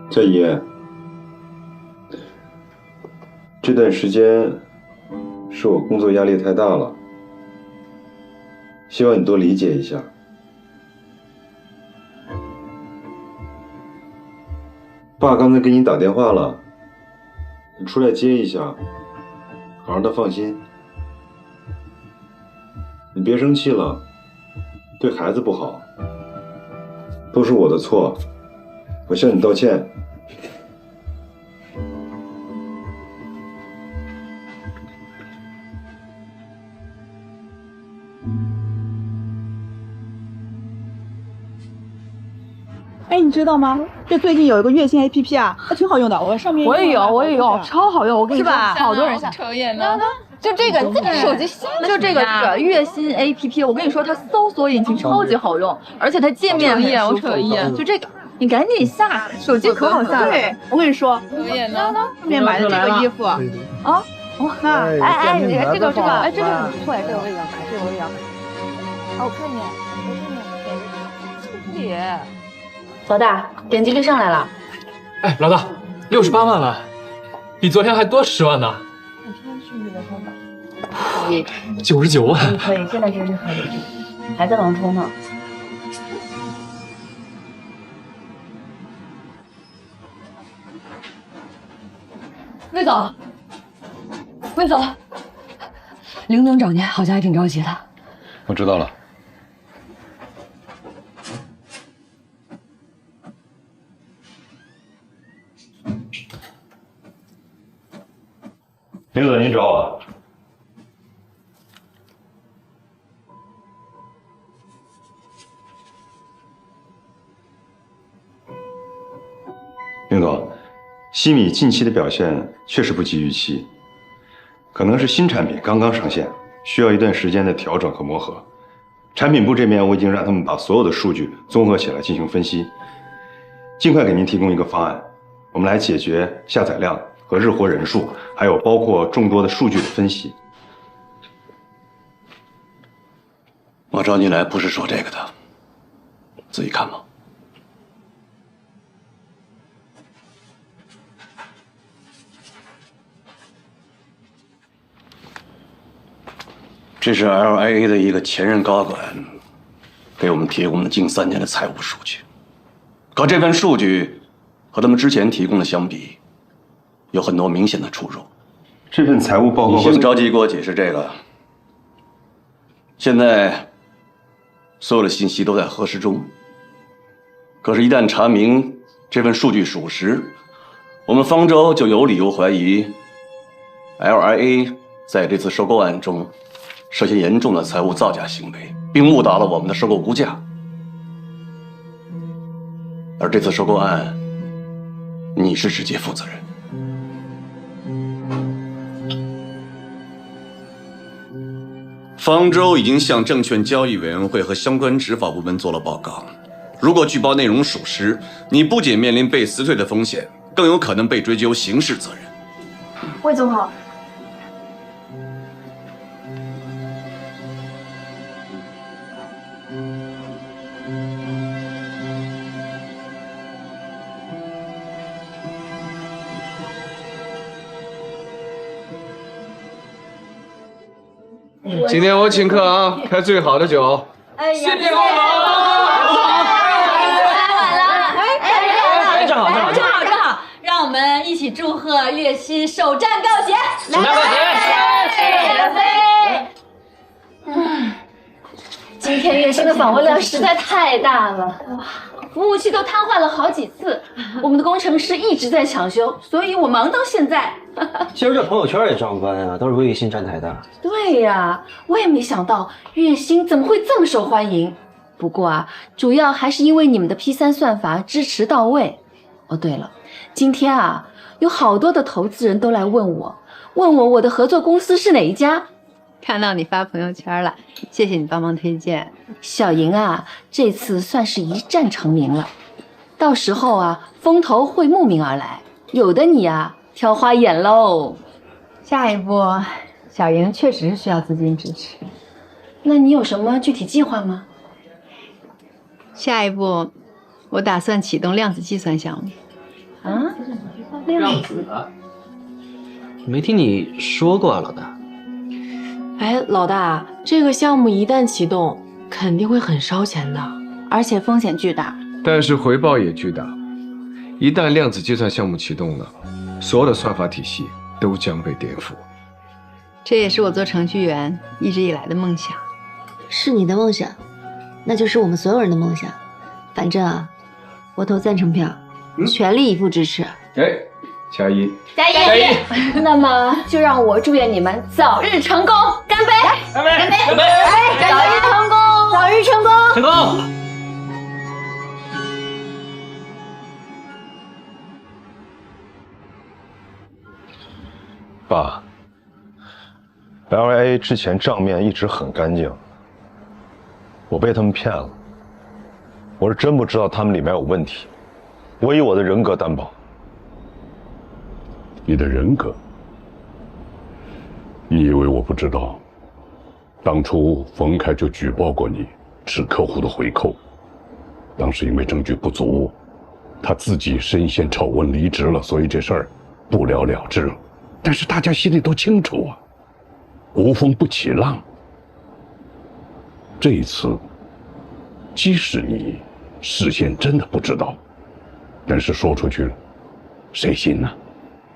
佳怡，这段时间是我工作压力太大了，希望你多理解一下。爸刚才给你打电话了，你出来接一下，好让他放心。你别生气了，对孩子不好，都是我的错，我向你道歉。哎，你知道吗？这最近有一个月薪 APP 啊，还挺好用的。我上面我也有，超好用。我跟你说，好多人下。扯眼呢。就这个，你自己手机下就这个月薪 APP， 我跟你说，它搜索引擎超级好用，而且它界面很舒服。我扯一眼，就这个，你赶紧下，手机可好下了。对，我跟你说，扯眼呢。上面买的这个衣服啊，那这个，哎，这个很不错哎，这个我也要买，这个我也要买。我看一眼，点击率。老大，点击率上来了。哎，老大，68万了，比昨天还多10万呢。你今天是不是多少？可以99万。可以，现在这是可以，还在往冲呢。魏总，魏总，林总找您，好像还挺着急的。我知道了。林总，您找我。林总，西米近期的表现确实不及预期，可能是新产品刚刚上线，需要一段时间的调整和磨合。产品部这边我已经让他们把所有的数据综合起来进行分析，尽快给您提供一个方案，我们来解决下载量和日活人数，还有包括众多的数据的分析。我找你来不是说这个的，自己看吧。这是 LIA 的一个前任高管给我们提供的近3年的财务数据，可这份数据和他们之前提供的相比，有很多明显的出入。这份财务报告，你先着急给我解释这个。现在所有的信息都在核实中，可是，一旦查明这份数据属实，我们方舟就有理由怀疑 LIA 在这次收购案中涉嫌严重的财务造假行为，并误导了我们的收购估价。而这次收购案，你是直接负责人。方舟已经向证券交易委员会和相关执法部门做了报告。如果举报内容属实，你不仅面临被辞退的风险，更有可能被追究刑事责任。魏总好。今天我请客啊，开最好的酒。哎呀，新年好！正好，让我们一起祝贺月薪首战告捷！首战告捷！今天月薪的访问量实在太大了，哇，服务器都瘫痪了好几次，我们的工程师一直在抢修，所以我忙到现在。今儿这朋友圈也上班啊，都是月薪占太大。对呀，我也没想到月薪怎么会这么受欢迎。不过啊，主要还是因为你们的 P3 算法支持到位。哦，对了，今天啊，有好多的投资人都来问我的合作公司是哪一家。看到你发朋友圈了，谢谢你帮忙推荐。小莹啊，这次算是一战成名了，到时候啊，风投会慕名而来，有的你啊挑花眼喽。下一步，小莹确实是需要资金支持。那你有什么具体计划吗？下一步，我打算启动量子计算项目。啊？量子？没听你说过啊，老大。哎，老大，这个项目一旦启动，肯定会很烧钱的，而且风险巨大。但是回报也巨大。一旦量子计算项目启动了，所有的算法体系都将被颠覆。这也是我做程序员一直以来的梦想。是你的梦想，那就是我们所有人的梦想。反正啊，我投赞成票，全力以赴支持。哎，加一，加一！那么就让我祝愿你们早日成功，干杯！干杯！干杯！早日成功！早日成功！成功！爸，LA 之前账面一直很干净，我被他们骗了，我是真不知道他们里面有问题，我以我的人格担保。你的人格？你以为我不知道？当初冯凯就举报过你吃客户的回扣，当时因为证据不足，他自己深陷丑闻离职了，所以这事儿不了了之。但是大家心里都清楚啊，无风不起浪。这一次，即使你事先真的不知道，但是说出去了，谁信呢？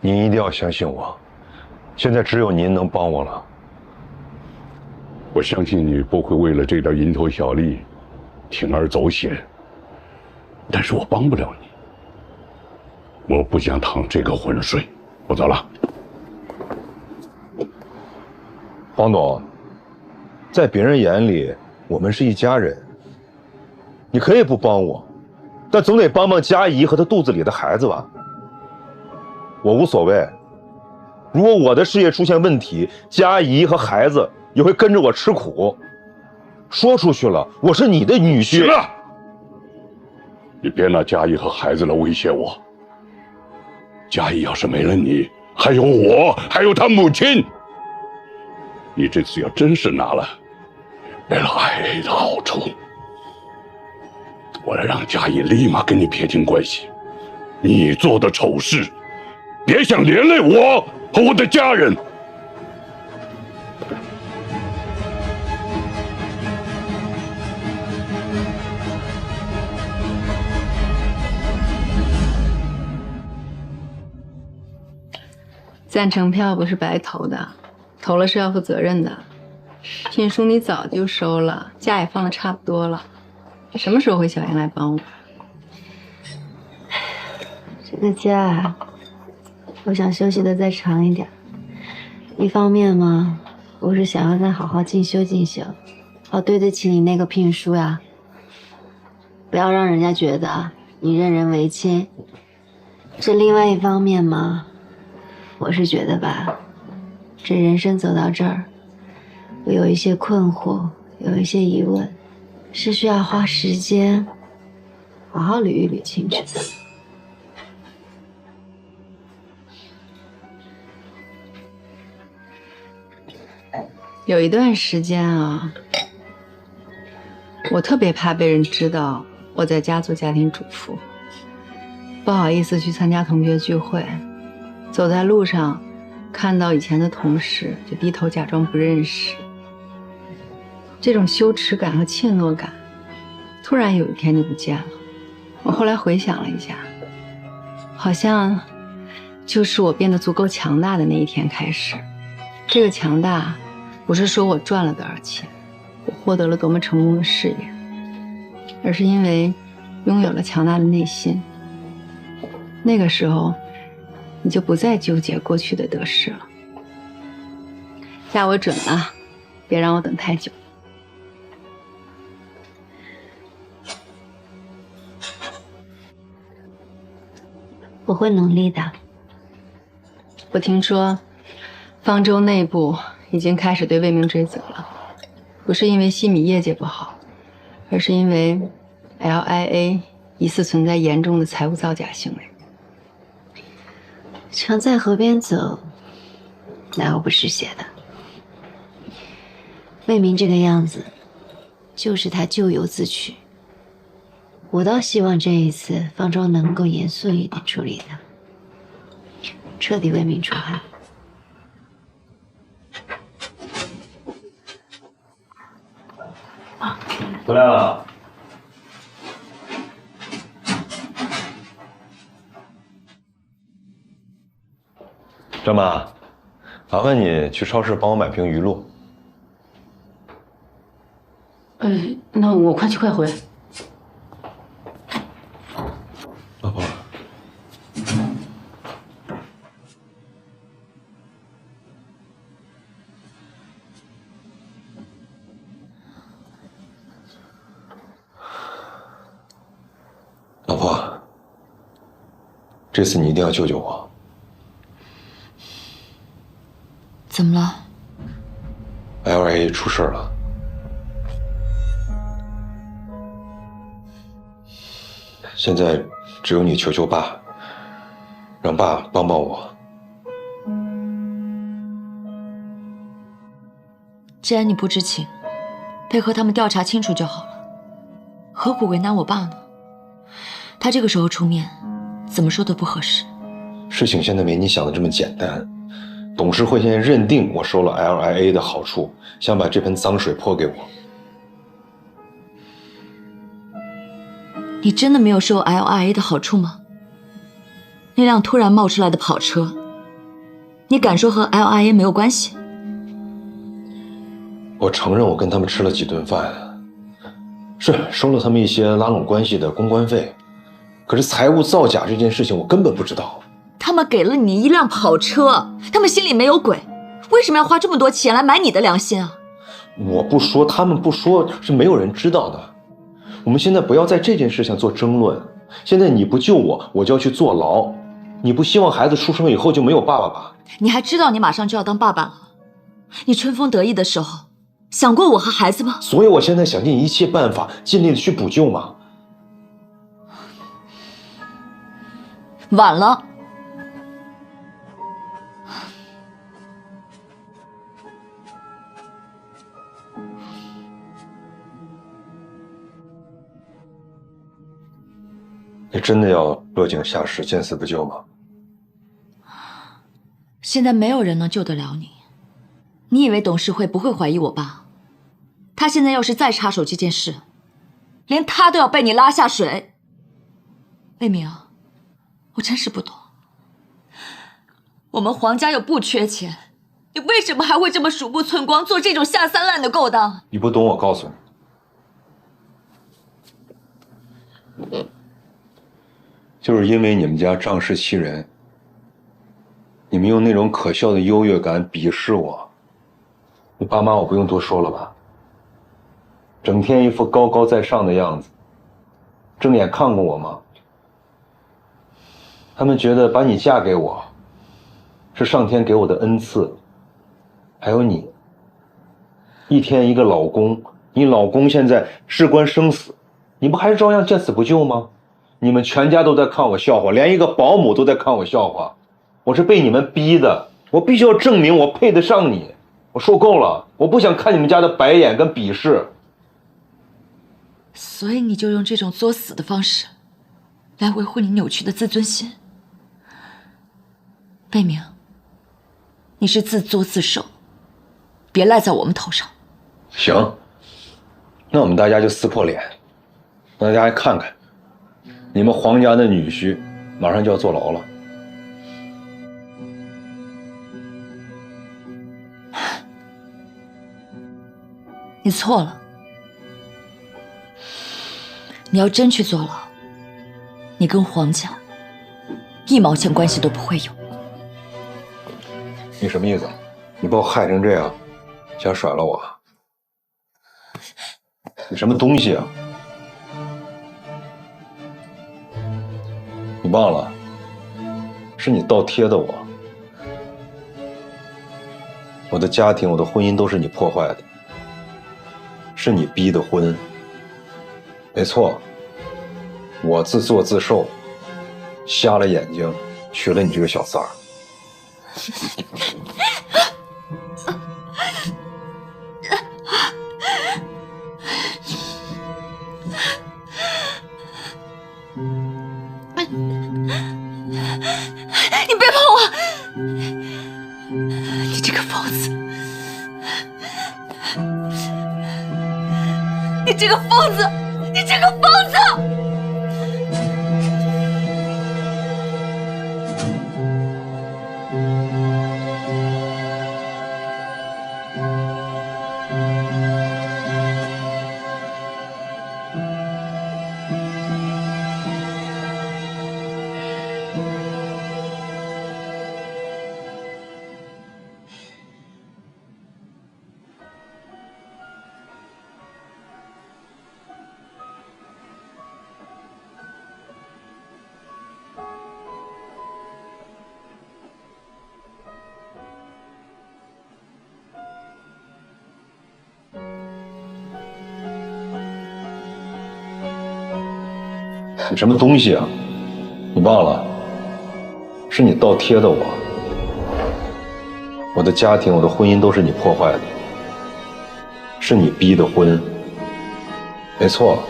您一定要相信我，现在只有您能帮我了。我相信你不会为了这点蝇头小利铤而走险，但是我帮不了你，我不想淌这个浑水。我走了。黄董，在别人眼里，我们是一家人。你可以不帮我，但总得帮帮佳怡和她肚子里的孩子吧。我无所谓，如果我的事业出现问题，佳怡和孩子也会跟着我吃苦。说出去了，我是你的女婿。行了，你别拿佳怡和孩子来威胁我。佳怡要是没了你，还有我，还有她母亲。你这次要真是拿了为了爱的好处，我要让佳怡立马跟你撇清关系。你做的丑事，别想连累我和我的家人。赞成票不是白投的，投了是要负责任的。聘书你早就收了，假也放的差不多了，什么时候回小营来帮我？这个假，我想休息的再长一点。一方面嘛，我是想要再好好进修进修，好对得起你那个聘书呀，不要让人家觉得你任人唯亲。这另外一方面嘛，我是觉得吧，这人生走到这儿，我有一些困惑，有一些疑问，是需要花时间好好捋一捋清楚的。有一段时间啊，我特别怕被人知道我在家做家庭主妇，不好意思去参加同学聚会，走在路上看到以前的同事就低头假装不认识。这种羞耻感和怯懦感突然有一天就不见了。我后来回想了一下，好像就是我变得足够强大的那一天开始。这个强大不是说我赚了多少钱，我获得了多么成功的事业，而是因为拥有了强大的内心。那个时候你就不再纠结过去的得失了。下我准了，别让我等太久。我会努力的。我听说，方舟内部已经开始对魏明追责了，不是因为西米业绩不好，而是因为 LIA 疑似存在严重的财务造假行为。常在河边走，哪有不湿鞋的？魏明这个样子，就是他咎由自取。我倒希望这一次方舟能够严肃一点处理他，彻底为民除害。回来了。张妈，麻烦你去超市帮我买瓶鱼露。那我快去快回。老婆，老婆，这次你一定要救救我。怎么了 ？LIA 出事了。现在只有你求求爸，让爸帮帮我。既然你不知情，配合他们调查清楚就好了，何苦为难我爸呢？他这个时候出面，怎么说都不合适。事情现在没你想的这么简单，董事会现在认定我收了 LIA 的好处，想把这盆脏水泼给我。你真的没有受 LIA 的好处吗？那辆突然冒出来的跑车，你敢说和 LIA 没有关系？我承认我跟他们吃了几顿饭，是收了他们一些拉拢关系的公关费，可是财务造假这件事情我根本不知道。他们给了你一辆跑车，他们心里没有鬼，为什么要花这么多钱来买你的良心啊？我不说，他们不说，是没有人知道的。我们现在不要在这件事上做争论。现在你不救我，我就要去坐牢。你不希望孩子出生以后就没有爸爸吧？你还知道你马上就要当爸爸了？你春风得意的时候，想过我和孩子吗？所以我现在想尽一切办法，尽力的去补救嘛。晚了。你真的要落井下石，见死不救吗？现在没有人能救得了你。你以为董事会不会怀疑我爸？他现在要是再插手这件事，连他都要被你拉下水。魏明，我真是不懂，我们黄家又不缺钱，你为什么还会这么鼠目寸光，做这种下三滥的勾当？你不懂，我告诉你。就是因为你们家仗势欺人，你们用那种可笑的优越感鄙视我。你爸妈我不用多说了吧？整天一副高高在上的样子，正眼看过我吗？他们觉得把你嫁给我，是上天给我的恩赐。还有你，一天一个老公，你老公现在事关生死，你不还是照样见死不救吗？你们全家都在看我笑话，连一个保姆都在看我笑话。我是被你们逼的，我必须要证明我配得上你。我受够了，我不想看你们家的白眼跟鄙视。所以你就用这种作死的方式来维护你扭曲的自尊心。魏明，你是自作自受，别赖在我们头上。行，那我们大家就撕破脸，让大家看看你们黄家的女婿马上就要坐牢了。你错了，你要真去坐牢，你跟黄家1毛钱关系都不会有。你什么意思？你把我害成这样，想甩了我？你什么东西啊？你忘了，是你倒贴的我。我的家庭，我的婚姻都是你破坏的，是你逼的婚。没错，我自作自受，瞎了眼睛，娶了你这个小三儿。你别碰我！你这个疯子！你这个疯子！你这个疯子！你什么东西啊？你忘了？是你倒贴的我。我的家庭，我的婚姻都是你破坏的，是你逼的婚。没错，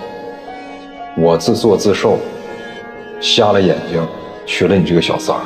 我自作自受，瞎了眼睛，娶了你这个小三儿。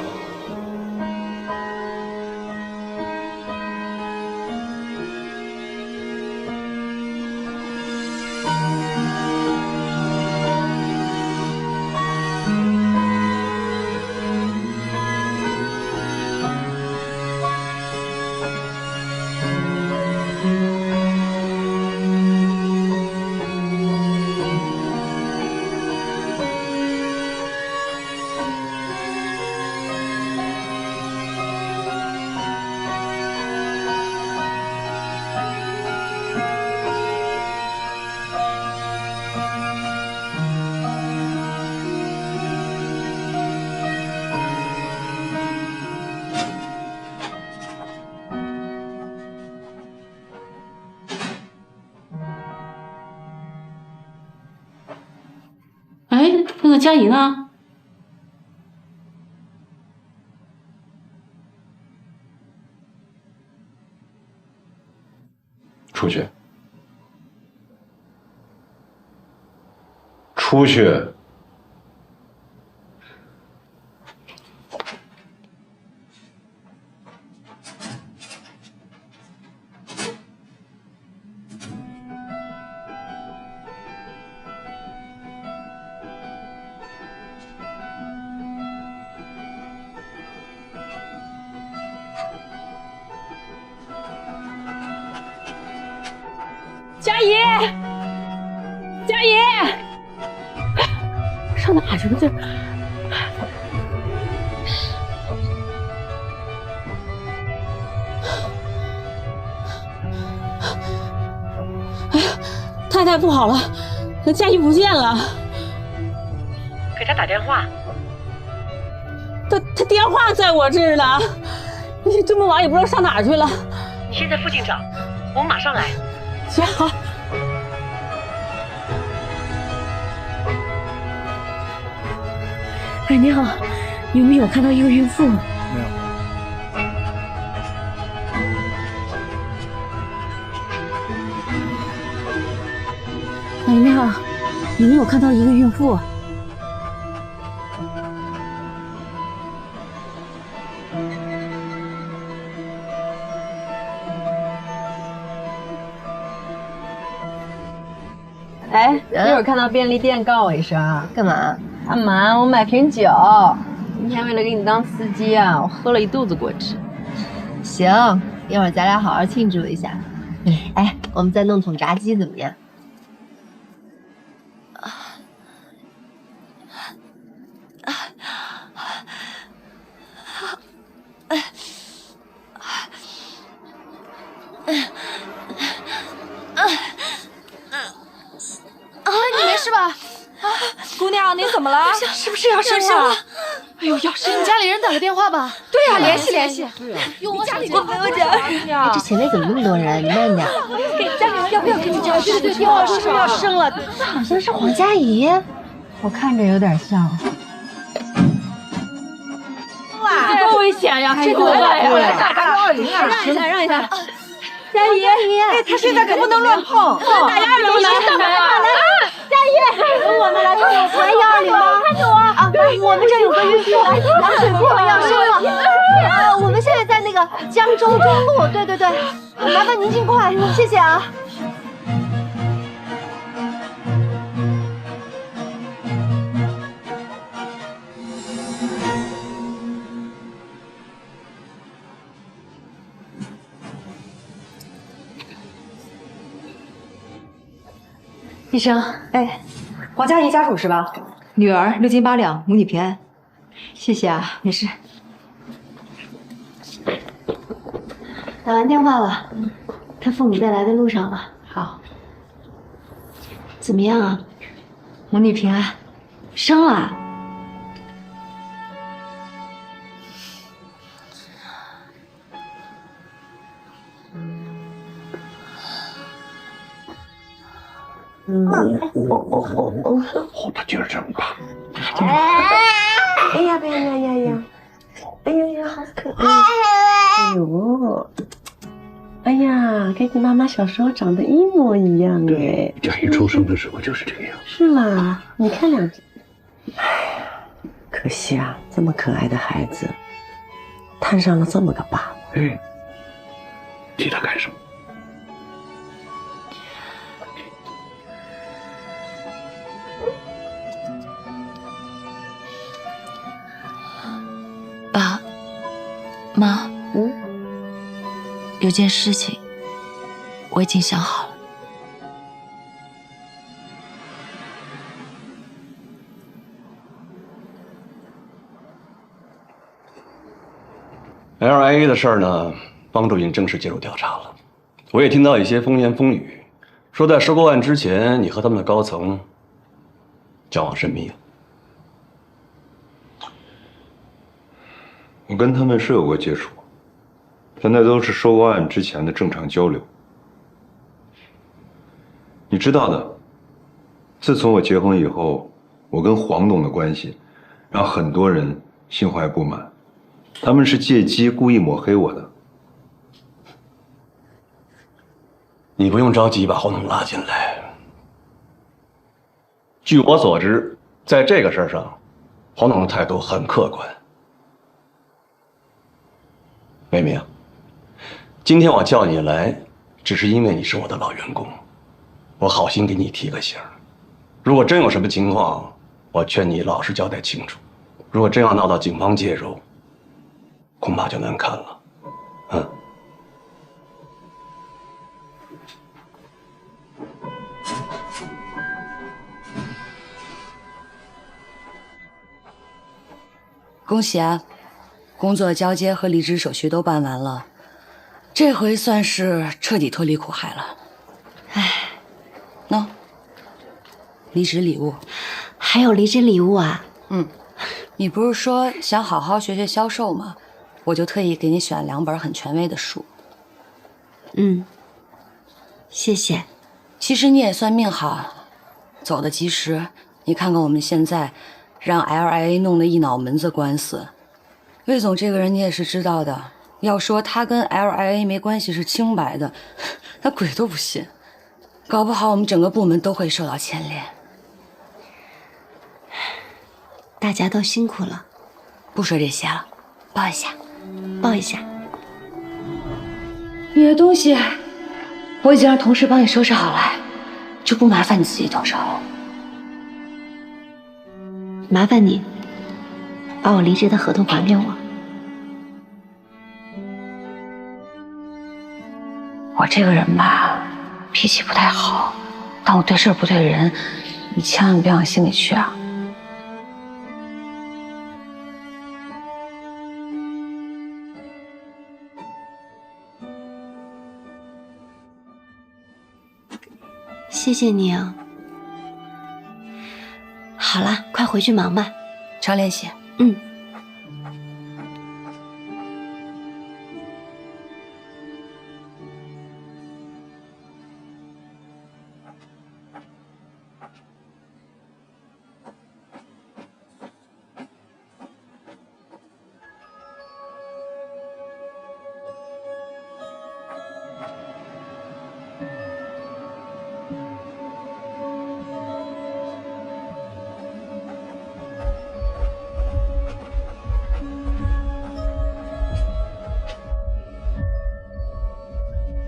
哎，那个佳怡呢？出去，出去！佳怡，佳怡，上哪去了这？哎呀，太太不好了，那佳怡不见了。给他打电话。他电话在我这儿呢，这么晚也不知道上哪去了。你先在附近找，我们马上来。行好。哎，你好，有没有看到一个孕妇？没有。哎，你好，有没有看到一个孕妇？哎，一会儿看到便利店告我一声啊！干嘛？干嘛？我买瓶酒。今天为了给你当司机啊，我喝了一肚子果汁。行，一会儿咱俩好好庆祝一下。哎，我们再弄桶炸鸡怎么样？你没事吧？姑娘，你怎么了？是不是要生了？哎呦，要生！你家里人打个电话吧。对呀，联系联系。对呀，用我家里我没有这前面怎么那么多人？你慢点。要不要跟你讲？对，电话说是要生了。这好像是黄佳怡，我看着有点像。哇，多危险呀！这个来打120啊！让一下，让一下。佳怡，哎，他现在可不能乱碰。打120吗？干嘛呀？佳怡，我们来看我怀120吗？看着我啊！我们这有个孕妇，羊水库要生了。我们现在在那个江州中路，对，麻烦您尽快，谢谢啊。医生，哎，黄佳怡家属是吧？女儿6斤8两，母女平安。谢谢啊，没事。打完电话了，他父母在来的路上了。好，怎么样啊？母女平安，生了。他劲儿真大。哎呀，好可爱！哎呦，哎呀，跟你妈妈小时候长得一模一样哎。佳怡出生的时候就是这个样。是吗？你看两只。哎，可惜啊，这么可爱的孩子，摊上了这么个疤。哎，提他干什么？爸妈，有件事情我已经想好了。LIA 的事儿呢，帮助已经正式介入调查了。我也听到一些风言风语，说在收购案之前，你和他们的高层交往甚密。我跟他们是有过接触，但那都是收购案之前的正常交流。你知道的，自从我结婚以后，我跟黄董的关系让很多人心怀不满，他们是借机故意抹黑我的。你不用着急把黄董拉进来。据我所知，在这个事儿上，黄董的态度很客观。梅明，今天我叫你来，只是因为你是我的老员工，我好心给你提个醒。如果真有什么情况，我劝你老实交代清楚。如果真要闹到警方介入，恐怕就难看了。恭喜啊！工作交接和离职手续都办完了，这回算是彻底脱离苦海了。哎，喏，离职礼物。还有离职礼物啊？你不是说想好好学学销售吗？我就特意给你选了2本很权威的书。谢谢。其实你也算命好，走得及时。你看看我们现在让 LIA 弄得一脑门子官司。魏总这个人你也是知道的，要说他跟 LIA 没关系是清白的，那鬼都不信。搞不好我们整个部门都会受到牵连。大家都辛苦了，不说这些了，抱一下，抱一下。你的东西我已经让同事帮你收拾好了，就不麻烦你自己动手了。麻烦你把我离职的合同还给我。我这个人吧，脾气不太好，但我对事不对人，你千万别往心里去啊。谢谢你啊。好了，快回去忙吧，常联系。嗯。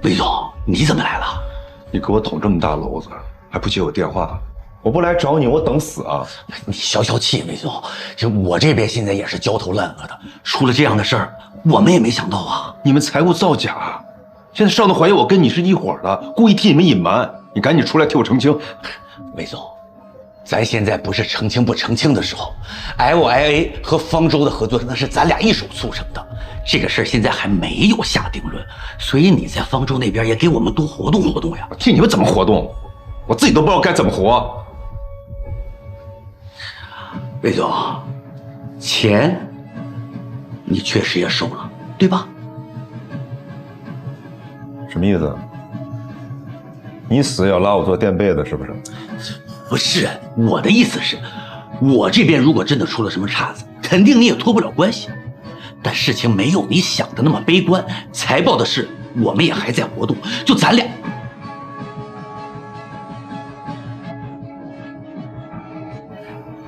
魏总，你怎么来了？你给我捅这么大篓子，还不接我电话？我不来找你，我等死啊！你消消气，魏总。就我这边现在也是焦头烂额的，出了这样的事儿，我们也没想到啊。你们财务造假，现在上头怀疑我跟你是一伙的，故意替你们隐瞒。你赶紧出来替我澄清。魏总，咱现在不是澄清不澄清的时候 ，LIA 和方舟的合作那是咱俩一手促成的。这个事儿现在还没有下定论，所以你在方舟那边也给我们多活动活动呀。替你们怎么活动？我自己都不知道该怎么活。魏总，钱你确实也收了，对吧？什么意思？你死也要拉我做垫背的，是不是？不是，我的意思是，我这边如果真的出了什么岔子，肯定你也脱不了关系。但事情没有你想的那么悲观，财报的事我们也还在活动，就咱俩。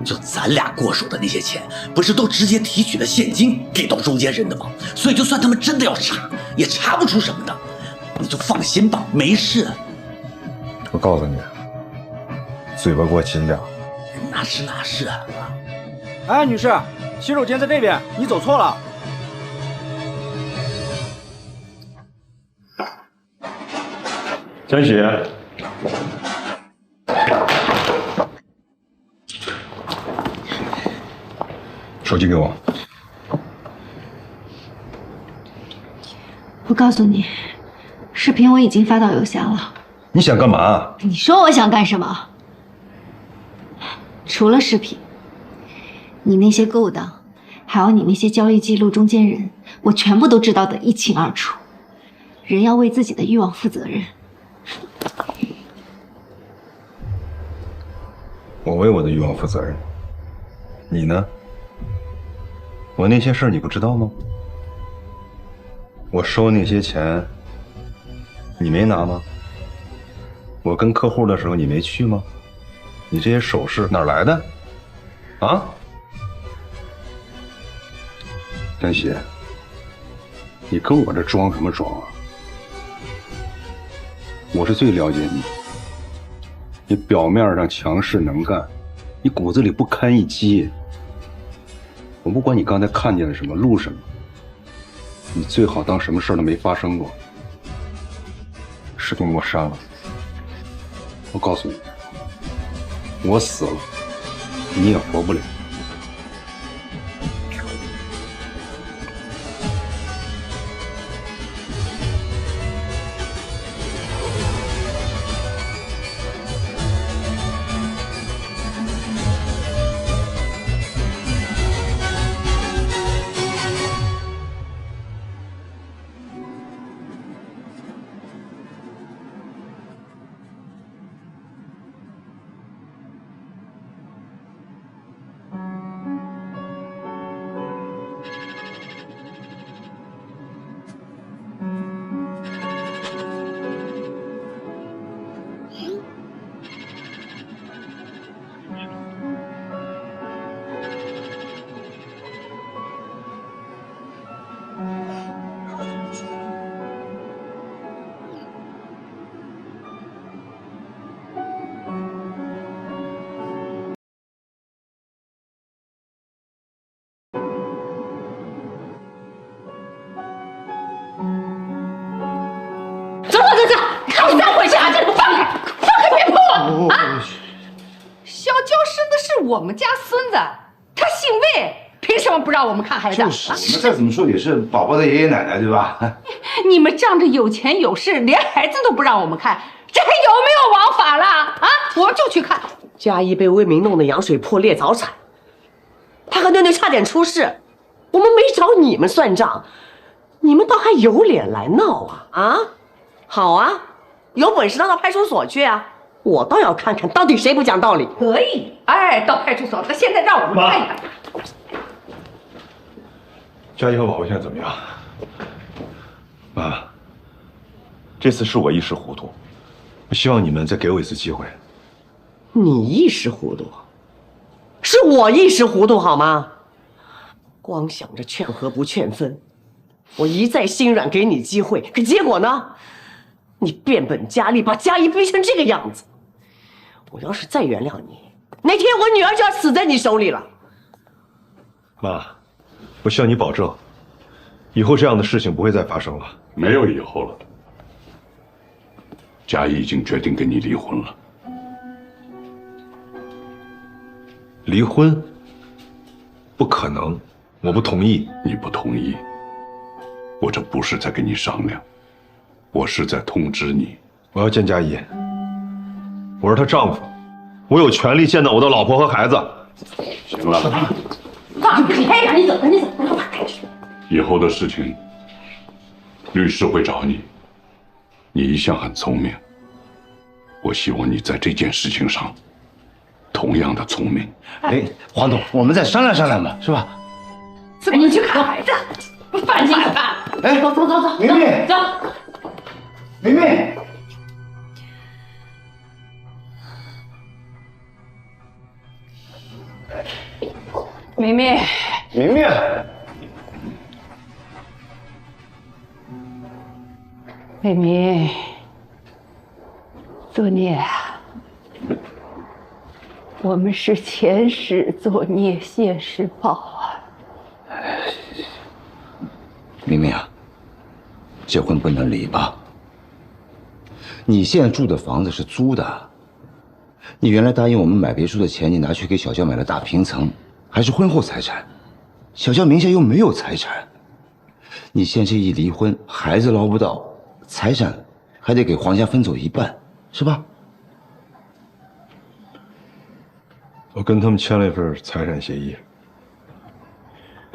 就咱俩过手的那些钱，不是都直接提取的现金给到中间人的吗？所以就算他们真的要查，也查不出什么的，你就放心吧，没事。我告诉你，嘴巴给我紧点。那是。哎，女士，洗手间在这边，你走错了。江喜，手机给我。我告诉你，视频我已经发到邮箱了。你想干嘛？你说我想干什么？除了视频，你那些勾当，还有你那些交易记录中间人，我全部都知道的一清二楚。人要为自己的欲望负责任。我为我的欲望负责任。你呢？我那些事儿你不知道吗？我收那些钱，你没拿吗？我跟客户的时候你没去吗？你这些首饰哪儿来的？啊？江喜，你跟我这装什么装啊？我是最了解你。你表面上强势能干，你骨子里不堪一击。我不管你刚才看见了什么，录什么，你最好当什么事儿都没发生过。视频给我删了。我告诉你，我死了，你也活不了。看你再回去啊！这放开，别碰我啊！小娇生的是我们家孙子，他姓魏，凭什么不让我们看孩子？就是，我们再怎么说也是宝宝的爷爷奶奶，对吧？你们仗着有钱有势，连孩子都不让我们看，这还有没有王法了啊？我们就去看。佳怡被魏明弄得羊水破裂早产，他和妞妞差点出事，我们没找你们算账，你们倒还有脸来闹啊？啊，好啊，有本事到派出所去啊！我倒要看看到底谁不讲道理。可以，哎，到派出所，那现在让我们看一看。佳怡和宝宝现在怎么样？妈，这次是我一时糊涂，我希望你们再给我一次机会。你一时糊涂，是我一时糊涂好吗？光想着劝和不劝分，我一再心软给你机会，可结果呢？你变本加厉，把佳怡逼成这个样子。我要是再原谅你，那天我女儿就要死在你手里了。妈，我向你保证，以后这样的事情不会再发生了。没有以后了，佳怡已经决定跟你离婚了。离婚？不可能，我不同意。你不同意，我这不是在跟你商量，我是在通知你。我要见佳怡，我是她丈夫，我有权利见到我的老婆和孩子。行了，你赶紧走，赶紧走。以后的事情，律师会找你。你一向很聪明，我希望你在这件事情上同样的聪明。哎，黄总，我们再商量商量吧，是吧？赶紧去看孩子，赶紧看。哎，走，明明，走。明明，明明，明明，明明，作孽啊！我们是前世作孽，现世报啊！明明啊，结婚不能离吧？你现在住的房子是租的，你原来答应我们买别墅的钱，你拿去给小娇买了大平层，还是婚后财产，小娇名下又没有财产，你现在这一离婚，孩子捞不到，财产还得给黄家分走一半，是吧？我跟他们签了一份财产协议，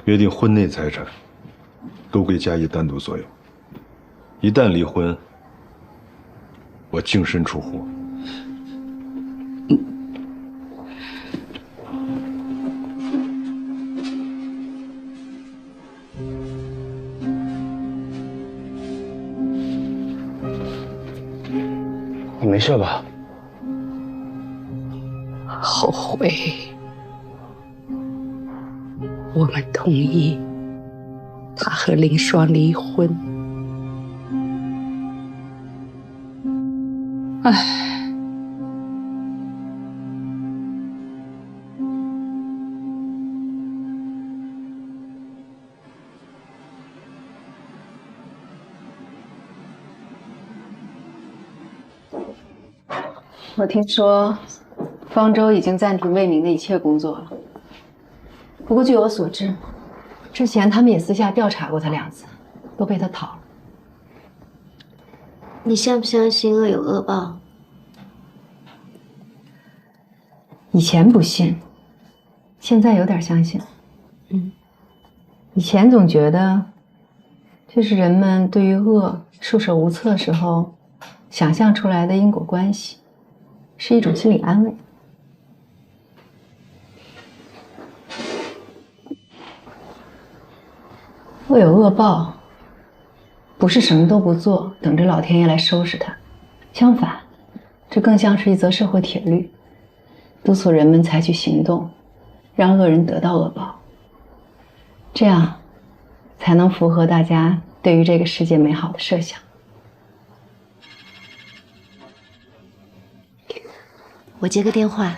约定婚内财产都归佳怡单独所有，一旦离婚，我净身出户。你没事吧？后悔，我们同意他和林双离婚。唉，我听说方舟已经暂停魏明的一切工作了。不过据我所知，之前他们也私下调查过他2次，都被他逃了。你相不相信恶有恶报？以前不信，现在有点相信。以前总觉得这是人们对于恶束手无策时候想象出来的因果关系，是一种心理安慰。恶有恶报，不是什么都不做，等着老天爷来收拾他。相反，这更像是一则社会铁律，督促人们采取行动，让恶人得到恶报。这样，才能符合大家对于这个世界美好的设想。我接个电话。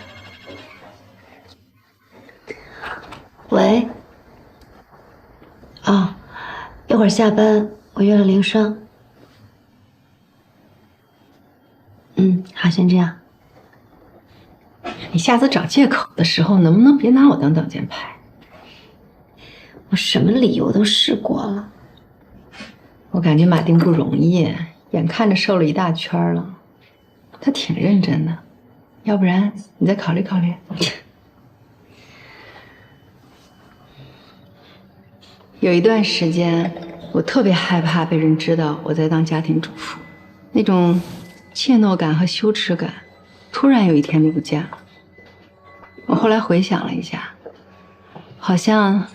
喂。啊，一会儿下班，我约了林双。好，先这样。你下次找借口的时候，能不能别拿我当挡箭牌？我什么理由都试过了。我感觉马丁不容易，眼看着瘦了一大圈了，他挺认真的。要不然你再考虑考虑。有一段时间，我特别害怕被人知道我在当家庭主妇，那种怯懦感和羞耻感，突然有一天就不见了。我后来回想了一下，好像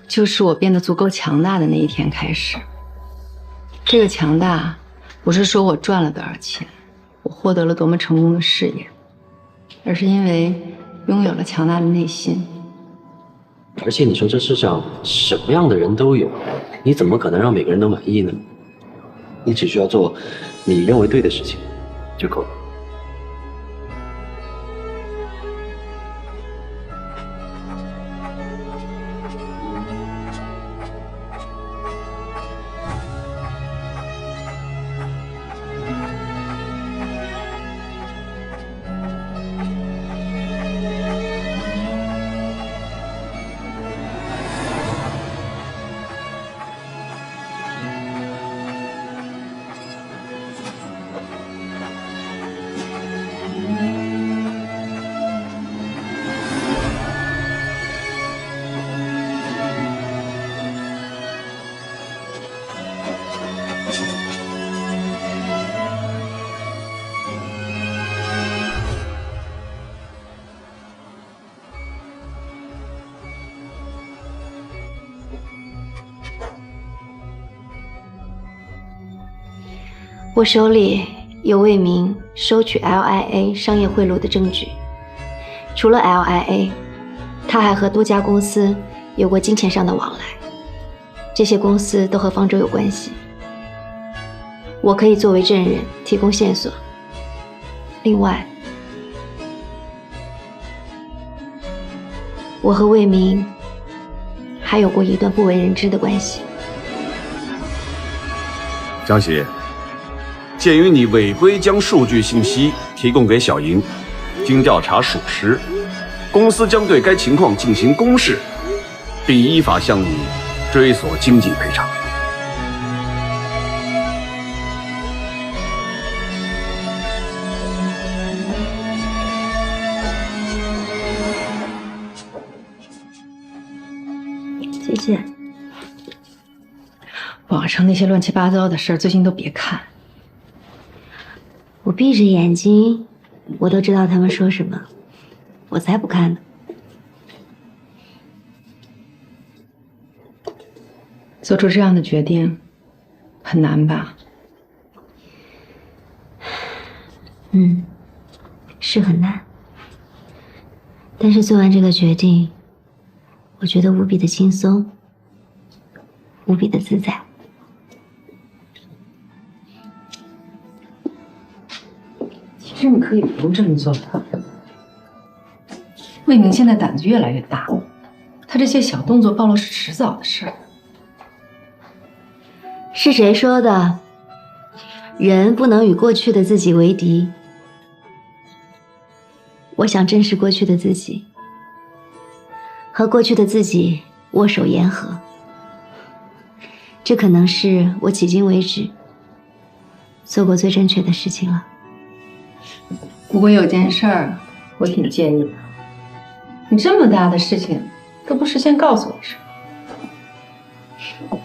就是我变得足够强大的那一天开始。这个强大，不是说我赚了多少钱，我获得了多么成功的事业，而是因为拥有了强大的内心。而且你说这世上什么样的人都有，你怎么可能让每个人都满意呢？你只需要做你认为对的事情就够了。我手里有魏明收取 LIA 商业贿赂的证据，除了 LIA， 他还和多家公司有过金钱上的往来，这些公司都和方舟有关系。我可以作为证人提供线索。另外，我和魏明还有过一段不为人知的关系。张喜，鉴于你违规将数据信息提供给小莹，经调查属实，公司将对该情况进行公示，并依法向你追索经济赔偿。谢谢。网上那些乱七八糟的事儿，最近都别看。我闭着眼睛，我都知道他们说什么，我才不看呢。做出这样的决定，很难吧？是很难。但是做完这个决定，我觉得无比的轻松，无比的自在。其实你可以不这么做的。魏明现在胆子越来越大，他这些小动作暴露是迟早的事儿。是谁说的？人不能与过去的自己为敌。我想正视过去的自己，和过去的自己握手言和。这可能是我迄今为止做过最正确的事情了。不过有件事儿我挺介意的，你这么大的事情都不事先告诉我是吗？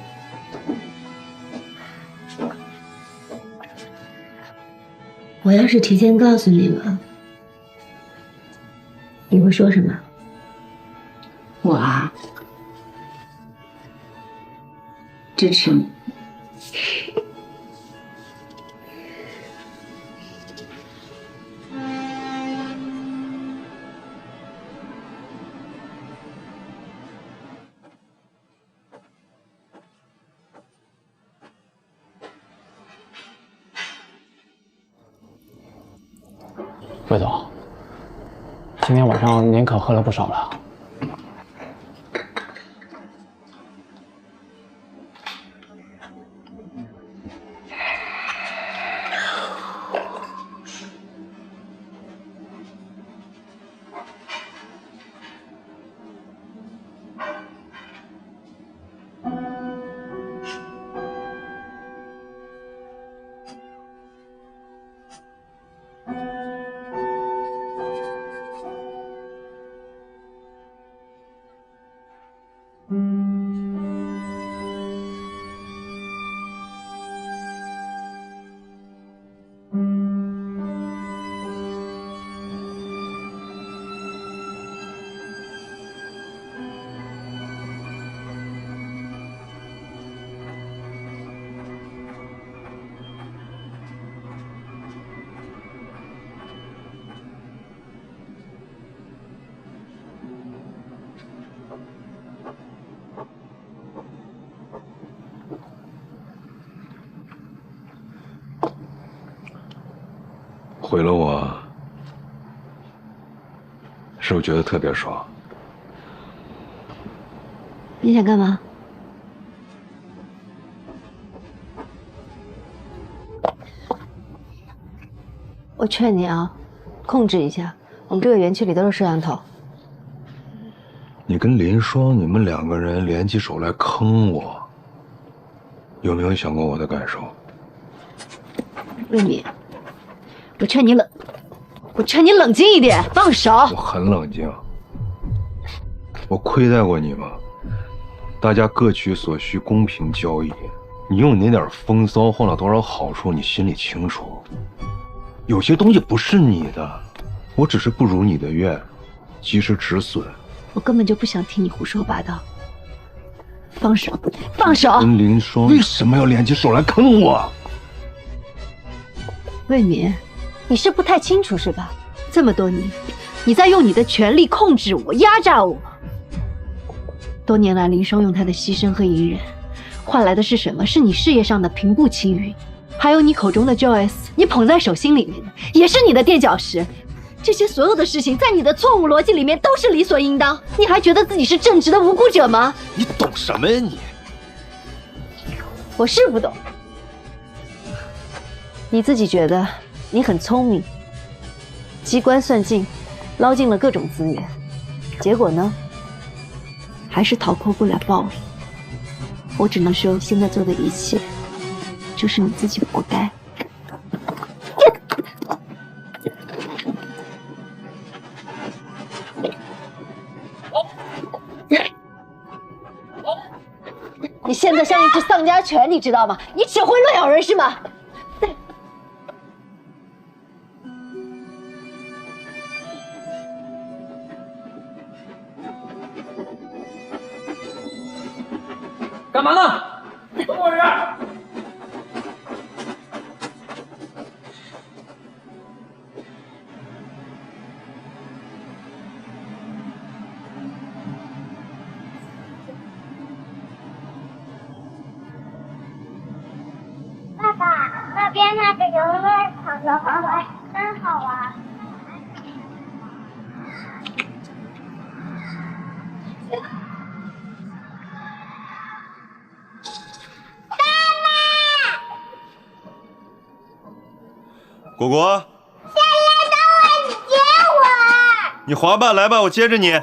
我要是提前告诉你了，你会说什么？我啊，支持你。魏总，今天晚上您可喝了不少了。毁了我，是不是觉得特别爽？你想干嘛？我劝你啊，控制一下。我们这个园区里都是摄像头。你跟林双，你们2个人联起手来坑我，有没有想过我的感受？魏敏，我劝你冷静一点，放手。我很冷静。我亏待过你吗？大家各取所需，公平交易。你用你那点风骚换了多少好处，你心里清楚。有些东西不是你的，我只是不如你的愿，及时止损。我根本就不想听你胡说八道。放手，放手！跟林双为什么要联起手来坑我？魏敏，你是不太清楚是吧？这么多年，你在用你的权力控制我、压榨我。多年来，林双用他的牺牲和隐忍，换来的是什么？是你事业上的平步青云，还有你口中的 Joyce， 你捧在手心里面的，也是你的垫脚石。这些所有的事情，在你的错误逻辑里面都是理所应当。你还觉得自己是正直的无辜者吗？你懂什么呀你？我是不懂。你自己觉得你很聪明，机关算尽，捞尽了各种资源，结果呢，还是逃脱不了报应。我只能说，现在做的一切，就是你自己活该。你现在像一只丧家犬，你知道吗？你只会乱咬人是吗？干嘛呢？怎么回事？爸爸，那边那个游乐场的玩玩真好玩。果果，下来等我，你接我。你滑吧，来吧，我接着你。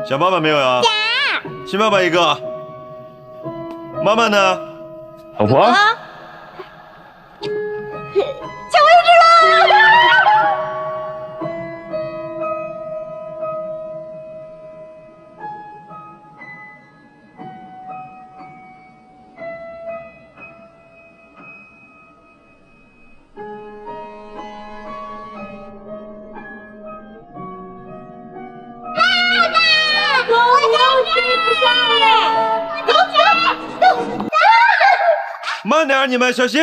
想爸爸没有呀？想。亲爸爸一个。妈妈呢？老婆。抢位置了！慢点，你们小心！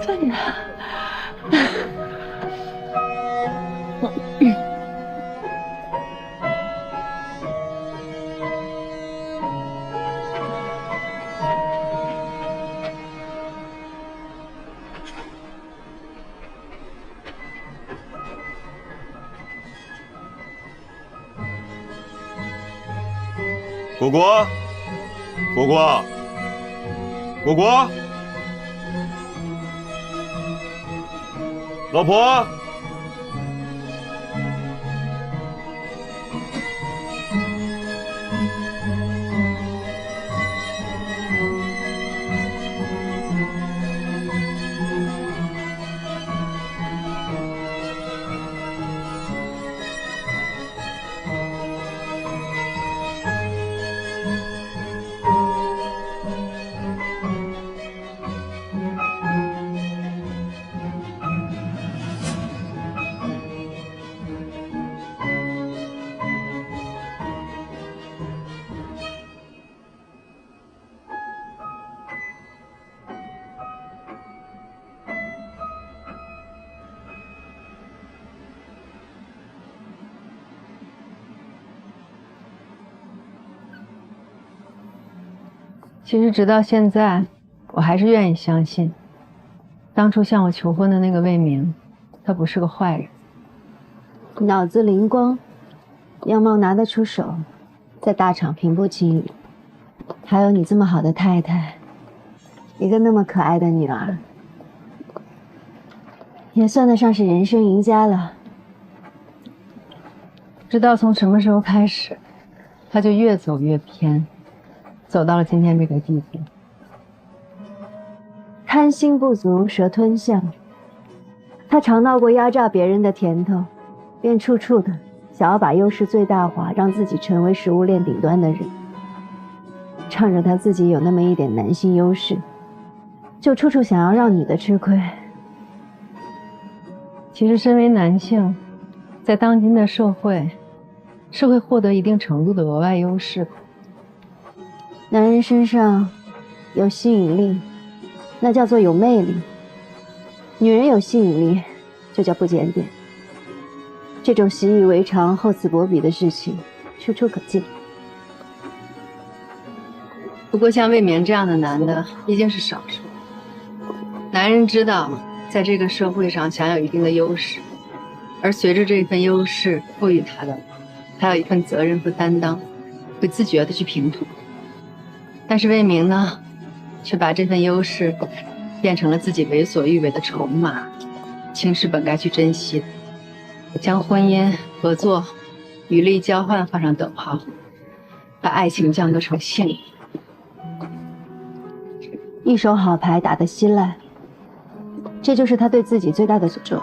在哪？果果，果果，果果，老婆。其实直到现在，我还是愿意相信，当初向我求婚的那个魏明，他不是个坏人。脑子灵光，样貌拿得出手，在大厂平步青云，还有你这么好的太太，一个那么可爱的女儿，也算得上是人生赢家了。不知道从什么时候开始，他就越走越偏，走到了今天这个地步。贪心不足蛇吞象，他尝到过压榨别人的甜头，便处处的想要把优势最大化，让自己成为食物链顶端的人。仗着他自己有那么一点男性优势，就处处想要让女的吃亏。其实身为男性，在当今的社会，是会获得一定程度的额外优势。男人身上有吸引力，那叫做有魅力；女人有吸引力，就叫不检点。这种习以为常、厚此薄彼的事情，处处可见。不过像魏明这样的男的，毕竟是少数。男人知道，在这个社会上享有一定的优势，而随着这份优势赋予他的，还有一份责任和担当，会自觉的去平衡。但是魏明呢，却把这份优势变成了自己为所欲为的筹码，轻视本该去珍惜的，将婚姻、合作、与利交换画上等号，把爱情降格成性命。一手好牌打得稀烂，这就是他对自己最大的诅咒。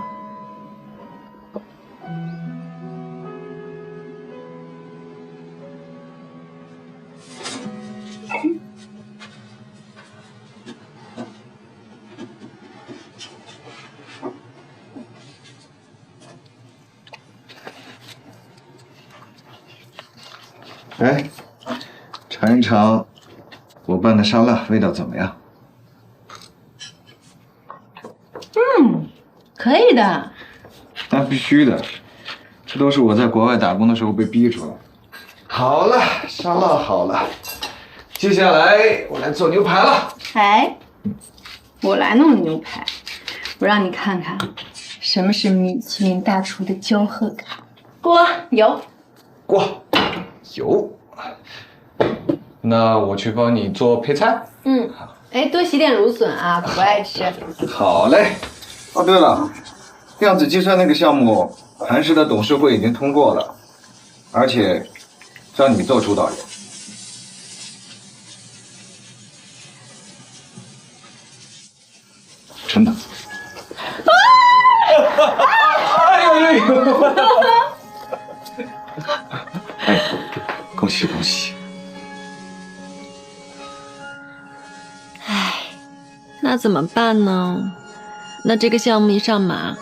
哎，尝一尝我拌的沙拉，味道怎么样？可以的。那必须的，这都是我在国外打工的时候被逼出来的。好了，沙拉好了，接下来我来做牛排了。哎，我来弄牛排，我让你看看什么是米其林大厨的骄贺感。锅有，锅有。那我去帮你做配菜。哎，多洗点芦笋啊，不爱吃。好嘞。哦，对了，量子计算那个项目，韩氏的董事会已经通过了，而且让你做主导人。真的。哎呦呦呦！哎，恭喜恭喜！唉，那怎么办呢？那这个项目一上马，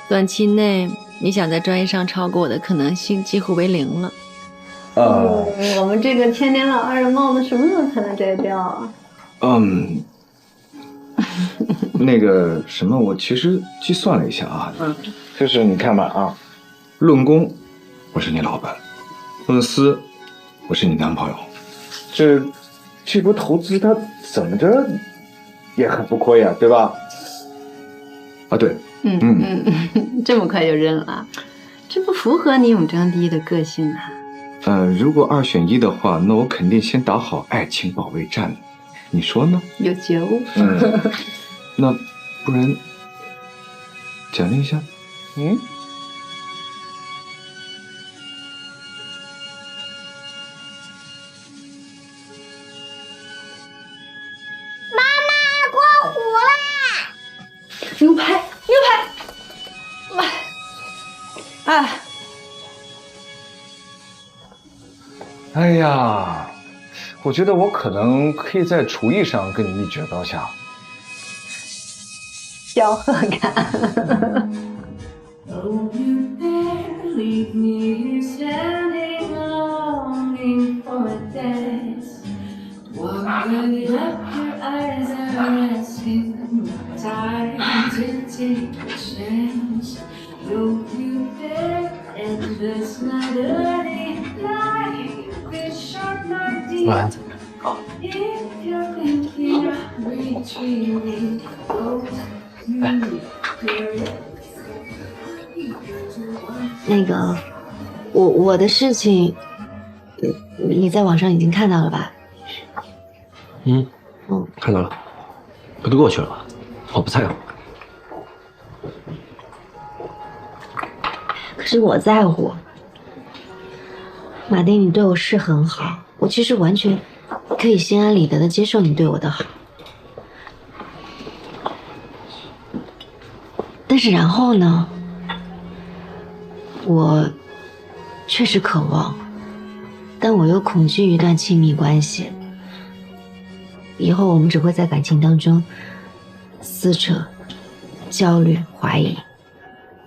短期内你想在专业上超过我的可能性几乎为零了。我们这个千年老二的帽子什么时候才能摘掉啊？那个什么，我其实计算了一下啊，就是你看吧啊，论功我是你老板，论私我是你男朋友，这波投资它怎么着也很不亏啊，对吧？啊对，这么快就认了，这不符合你永争第一的个性啊。如果2选1的话，那我肯定先打好爱情保卫战，你说呢？有觉悟。那不然奖励一下？妈妈，过虎啦！牛排，牛排！哎，哎呀，我觉得我可能可以在厨艺上跟你一决高下。骄贺感。晚安。那个，我的事情，你在网上已经看到了吧？看到了，不都过去了吗？我不在乎。可是我在乎，马丁，你对我是很好，我其实完全可以心安理得的接受你对我的好。但是然后呢？我确实渴望，但我又恐惧一段亲密关系。以后我们只会在感情当中撕扯、焦虑、怀疑。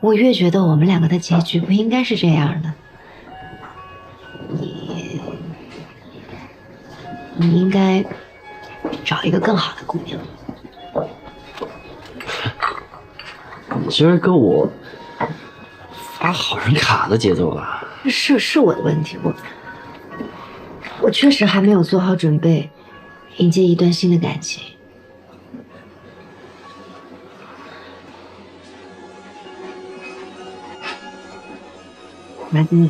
我越觉得我们两个的结局不应该是这样的。你应该找一个更好的姑娘。你这是跟我发好人卡的节奏吧？是我的问题，我确实还没有做好准备迎接一段新的感情。马丁，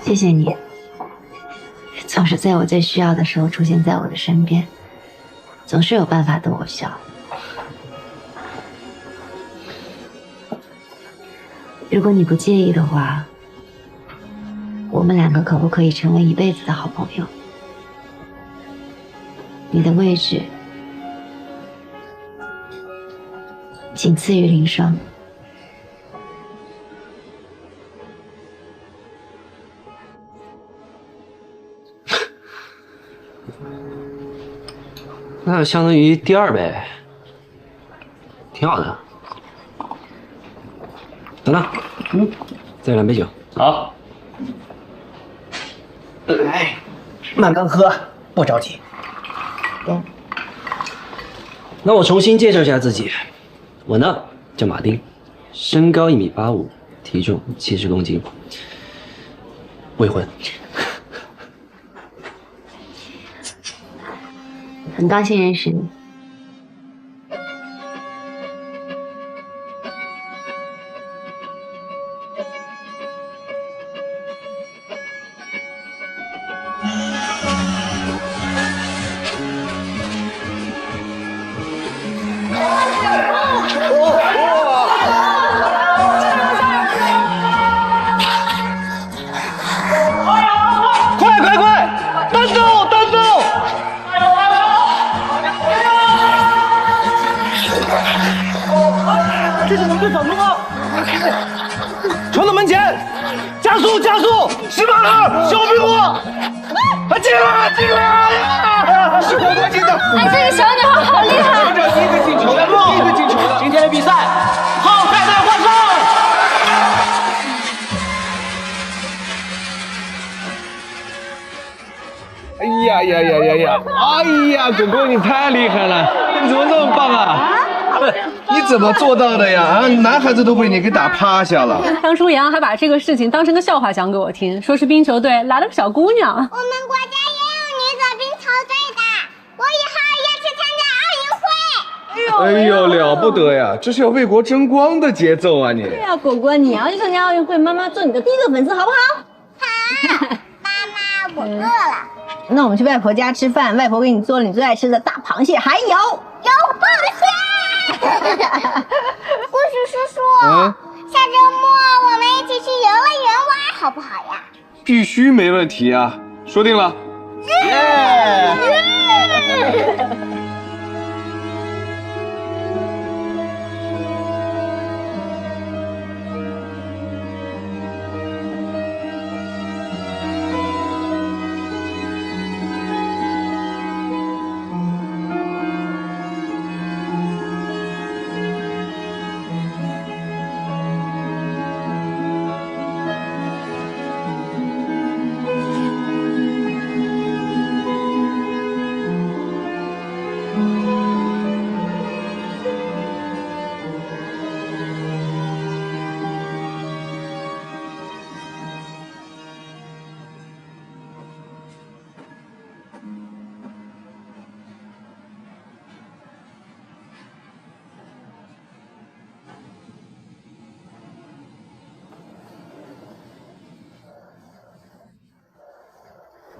谢谢你，总是在我最需要的时候出现在我的身边，总是有办法逗我笑。如果你不介意的话，我们两个可不可以成为一辈子的好朋友？你的位置仅次于林霜。那相当于第二呗，挺好的。等等，再来杯酒。好。来，慢慢喝，不着急。那我重新介绍一下自己，我呢叫马丁，身高1.85米，体重70公斤，未婚。很高兴认识你。快，单走！这是我们队长吗？传到门前，加速！18号，小屁股，进来呀！是我进的。哎，这个小女孩好厉害！第一个进球的，今天的比赛，好太太换上。哎呀，狗狗你太厉害了，你怎么这么棒啊？你怎么做到的呀？啊，男孩子都被你给打趴下了。张舒阳还把这个事情当成个笑话讲给我听，说是冰球队来了个小姑娘。我们国家也有女子冰球队的，我以后要去参加奥运会。哎呦，了不得呀！这是要为国争光的节奏啊你！对呀，果果，你要去参加奥运会，妈妈做你的第一个粉丝，好不好？好，妈妈，我饿了。那我们去外婆家吃饭，外婆给你做了你最爱吃的大螃蟹，还有螃蟹。故事叔叔，下周末我们一起去游乐园玩，好不好呀？必须没问题啊！说定了。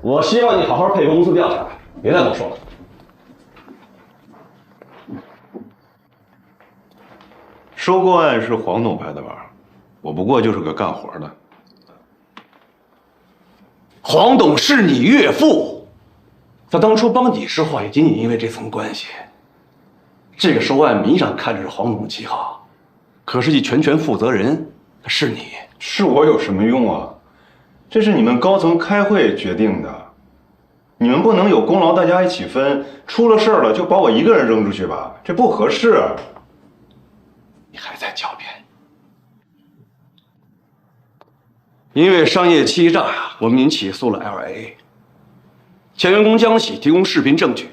我希望你好好配合公司调查，别再跟我说了。收购案是黄总拍的吧？我不过就是个干活的。黄董是你岳父，他当初帮你说话也仅仅因为这层关系。这个收案名义上看着是黄总的旗号，可实际全权负责人是你。是我有什么用啊？这是你们高层开会决定的，你们不能有功劳大家一起分，出了事儿了就把我一个人扔出去吧，这不合适。你还在狡辩？因为商业欺诈呀，我们已经起诉了 LA。前员工江喜提供视频证据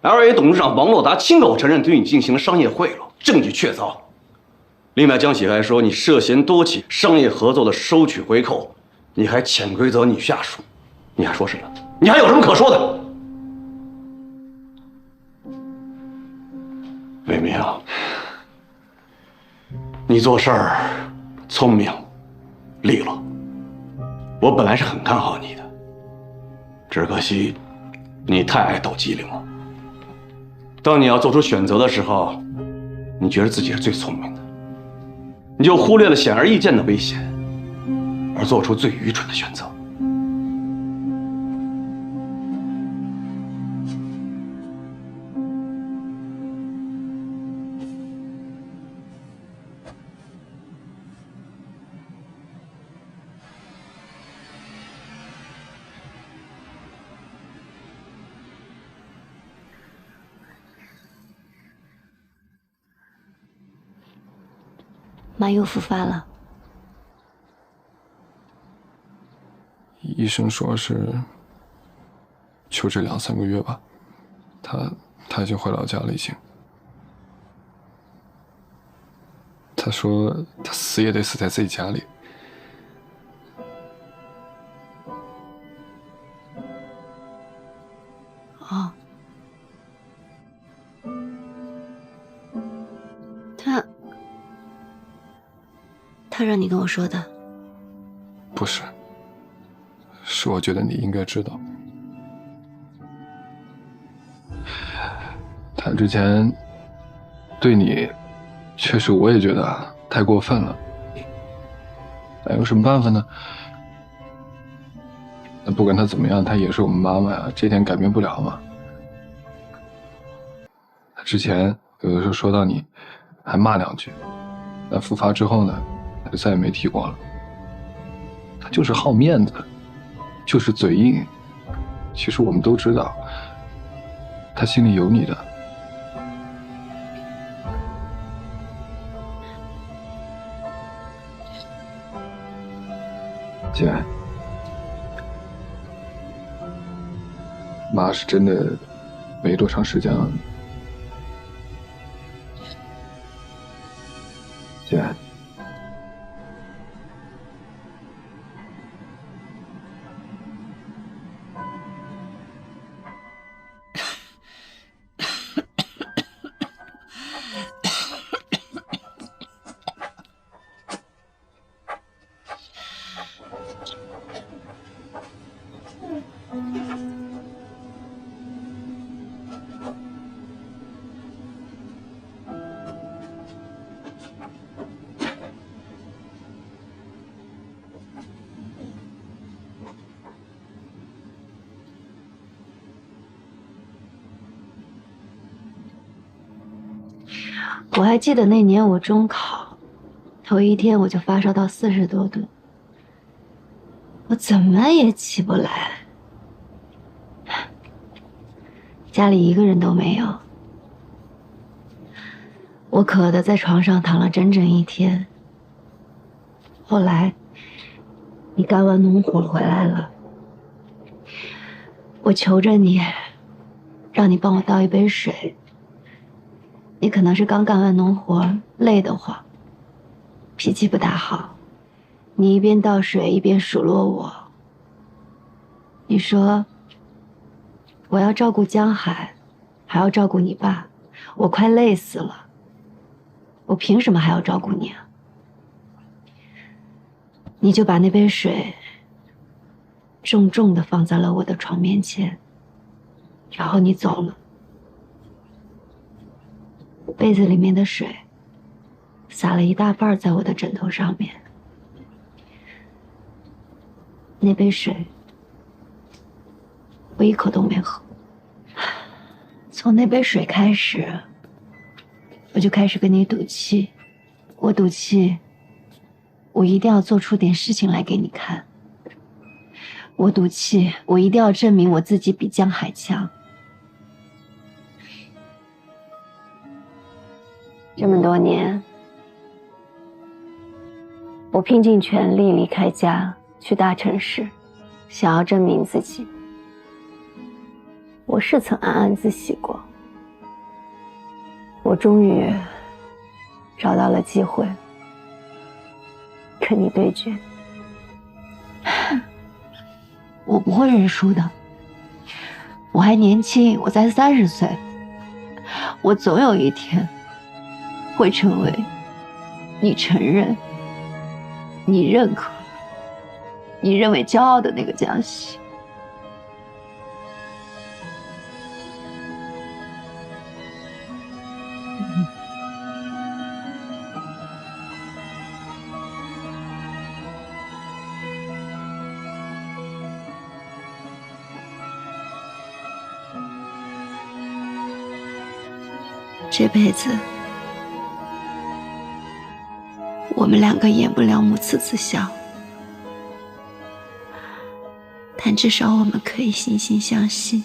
，LA 董事长王洛达亲口承认对你进行了商业贿赂，证据确凿。另外，江喜还说你涉嫌多起商业合作的收取回扣，你还潜规则女下属，你还说什么？你还有什么可说的？伟明，你做事儿聪明利落，我本来是很看好你的，只可惜你太爱斗机灵了。当你要做出选择的时候，你觉得自己是最聪明的，你就忽略了显而易见的危险，而做出最愚蠢的选择。妈又复发了，医生说是就这2-3个月吧，他已经回老家了，已经。他说他死也得死在自己家里。哦，他让你跟我说的？不是，是我觉得你应该知道。他之前对你，确实我也觉得太过分了。那有什么办法呢？那不管他怎么样，他也是我们妈妈呀，这点改变不了嘛。他之前有的时候说到你，还骂2句，那复发之后呢，他就再也没提过了。他就是好面子，就是嘴硬。其实我们都知道，他心里有你的。姐，妈是真的没多长时间了。姐，我还记得那年我中考，头一天我就发烧到40多度，我怎么也起不来，家里一个人都没有，我渴得在床上躺了整整1天。后来，你干完农活回来了，我求着你，让你帮我倒一杯水。你可能是刚干完农活，累得慌，脾气不大好。你一边倒水一边数落我。你说我要照顾江海，还要照顾你爸，我快累死了。我凭什么还要照顾你啊？你就把那杯水重重的放在了我的床面前，然后你走了。被子里面的水洒了一大半在我的枕头上面，那杯水我一口都没喝。从那杯水开始，我就开始跟你赌气，我赌气我一定要做出点事情来给你看，我赌气我一定要证明我自己比江海强。这么多年，我拼尽全力离开家，去大城市，想要证明自己。我是曾暗暗自喜过，我终于找到了机会跟你对决。我不会认输的，我还年轻，我才30岁，我总有一天会成为你承认、你认可、你认为骄傲的那个江西。这辈子，我们两个演不了母慈子孝，但至少我们可以惺惺相惜。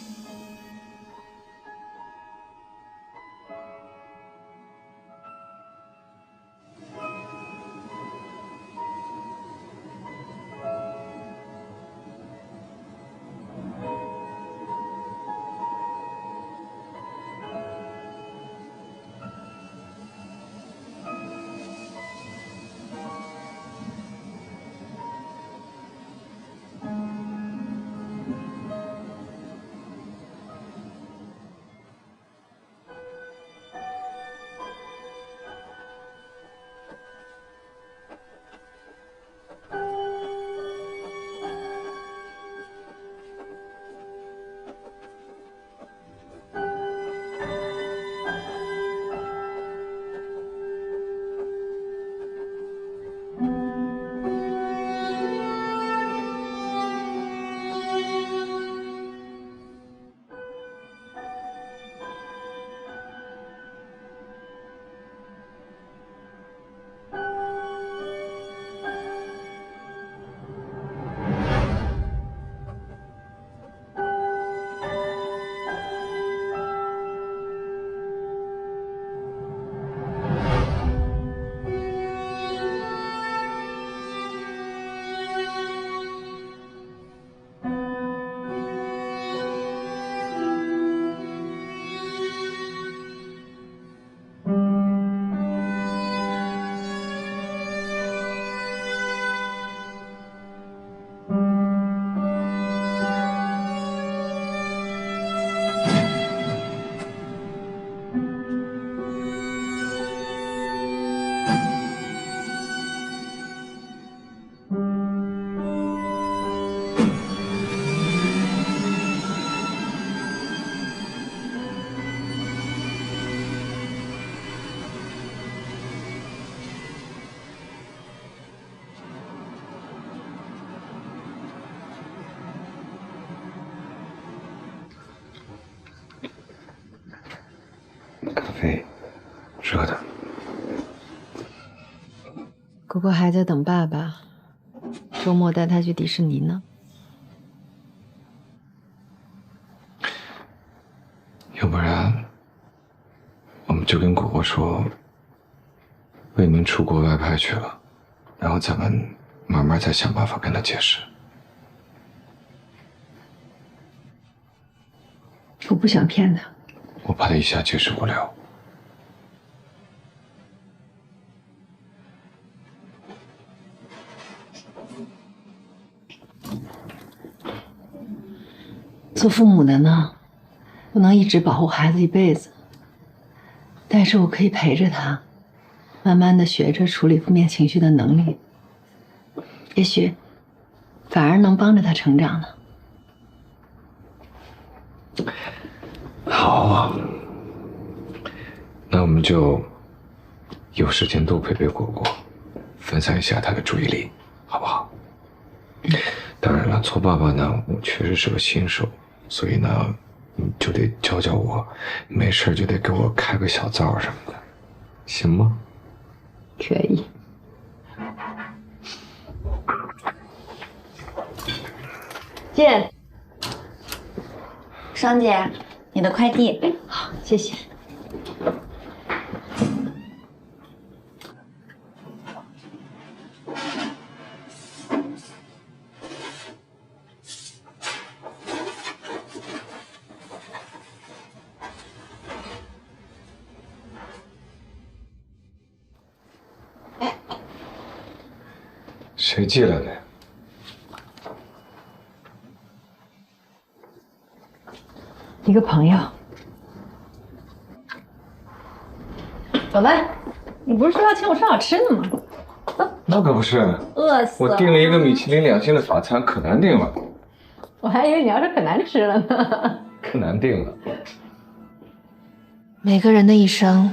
咖啡，热的。果果还在等爸爸，周末带他去迪士尼呢。要不然，我们就跟果果说，魏明出国外派去了，然后咱们慢慢再想办法跟他解释。我不想骗他。我怕他一下解释不了。做父母的呢，不能一直保护孩子一辈子，但是我可以陪着他，慢慢的学着处理负面情绪的能力。也许反而能帮着他成长呢。好啊，那我们就有时间多陪陪果果，分散一下他的注意力，好不好？当然了，做爸爸呢，我确实是个新手，所以呢，你就得教教我，没事就得给我开个小灶什么的，行吗？可以。见，双姐，你的快递。好，谢谢。谁寄来的呀？一个朋友。走吧，你不是说要请我吃好吃的吗？那可不是，饿死了！我订了一个米其林2星的法餐，可难订了。我还以为你要是可难吃了呢。可难订了。每个人的一生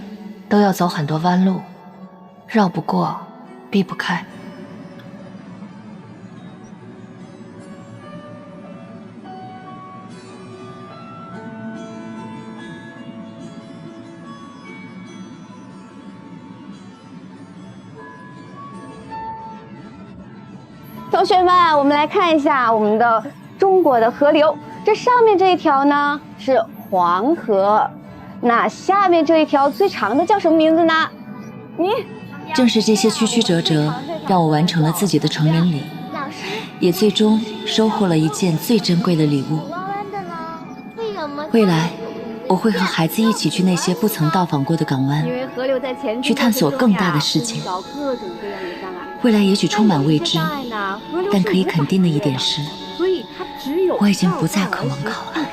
都要走很多弯路，绕不过，避不开。同学们，我们来看一下我们的中国的河流。这上面这一条呢是黄河，那下面这一条最长的叫什么名字呢？正是这些曲曲折折，让我完成了自己的成人礼，也最终收获了一件最珍贵的礼物。未来，我会和孩子一起去那些不曾到访过的港湾，去探索更大的世界。未来也许充满未知，但可以肯定的一点是，我已经不再渴望靠岸。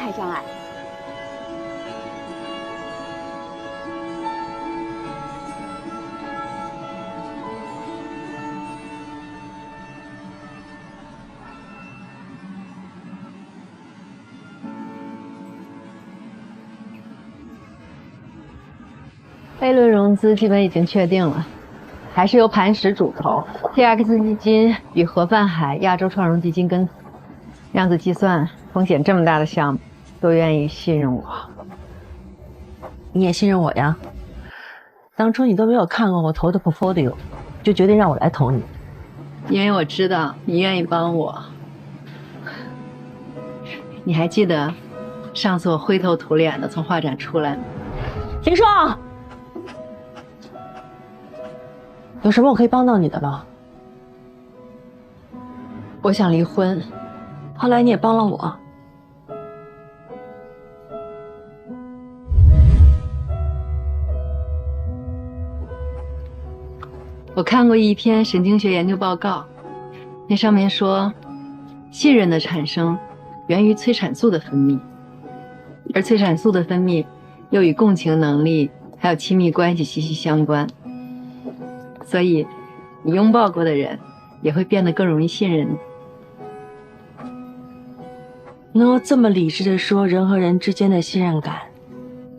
A 轮融资基本已经确定了，还是由磐石主投 ，TX 基金与盒饭海亚洲创融基金跟，量子计算风险这么大的项目，都愿意信任我。你也信任我呀？当初你都没有看过我投的 portfolio， 就决定让我来投你，因为我知道你愿意帮我。你还记得上次我灰头土脸的从画展出来吗？林双，有什么我可以帮到你的吗？我想离婚，后来你也帮了我。我看过一篇神经学研究报告，那上面说，信任的产生源于催产素的分泌，而催产素的分泌又与共情能力还有亲密关系息息相关。所以，你拥抱过的人也会变得更容易信任你。能够这么理智的说人和人之间的信任感，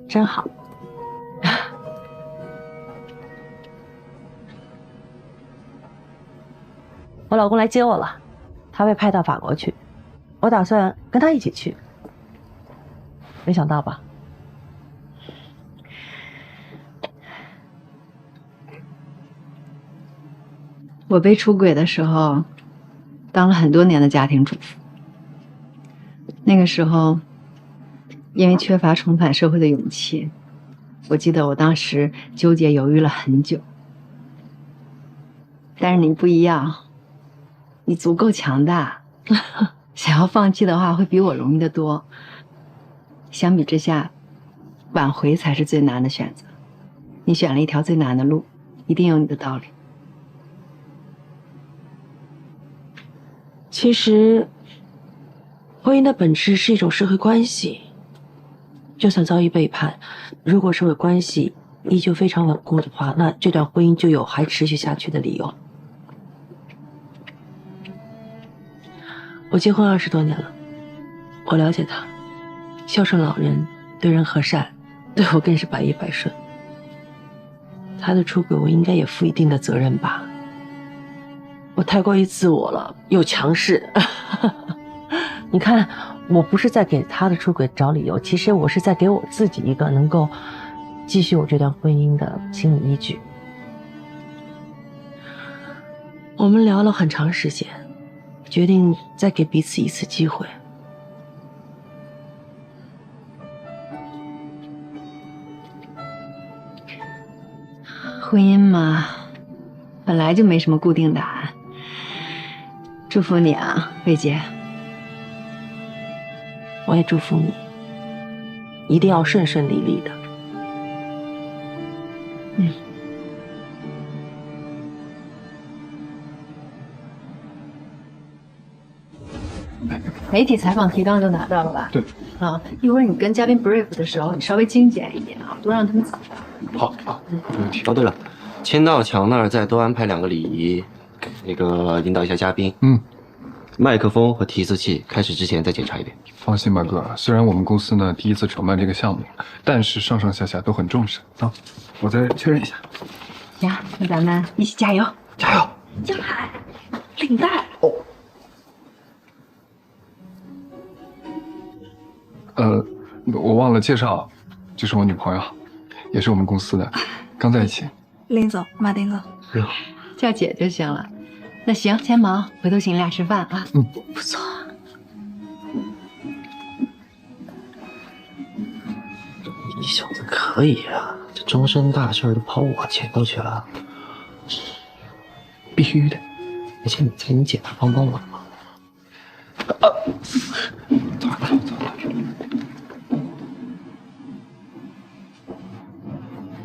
真好。我老公来接我了，他被派到法国去，我打算跟他一起去。没想到吧？我被出轨的时候，当了很多年的家庭主妇。那个时候，因为缺乏重返社会的勇气，我记得我当时纠结犹豫了很久。但是你不一样，你足够强大，想要放弃的话会比我容易得多。相比之下，挽回才是最难的选择。你选了一条最难的路，一定有你的道理。其实，婚姻的本质是一种社会关系。就算遭遇背叛，如果社会关系依旧非常稳固的话，那这段婚姻就有还持续下去的理由。我结婚20多年了，我了解他，孝顺老人，对人和善，对我更是百依百顺。他的出轨，我应该也负一定的责任吧？我太过于自我了，又强势。你看，我不是在给他的出轨找理由，其实我是在给我自己一个能够继续我这段婚姻的心理依据。我们聊了很长时间，决定再给彼此一次机会。婚姻嘛，本来就没什么固定答案。祝福你啊，魏姐。我也祝福你，一定要顺顺利利的。媒体采访提纲就拿到了吧？对。啊，一会儿你跟嘉宾 brief 的时候，你稍微精简一点啊，多让他们自己发。好，没问题。哦，对了，签到墙那儿再多安排2个礼仪，那个引导一下嘉宾。麦克风和提词器开始之前再检查一遍。放心吧，哥。虽然我们公司呢第一次承办这个项目，但是上上下下都很重视啊。我再确认一下。行，那咱们一起加油！加油！江海，领带。我忘了介绍，这是我女朋友，也是我们公司的，刚在一起。林总，马丁总，叫姐就行了。那行，先忙，回头请你俩吃饭啊。不错。你小子可以啊，这终身大事都跑我前头去了。必须的。而且你姐她帮我吗？走。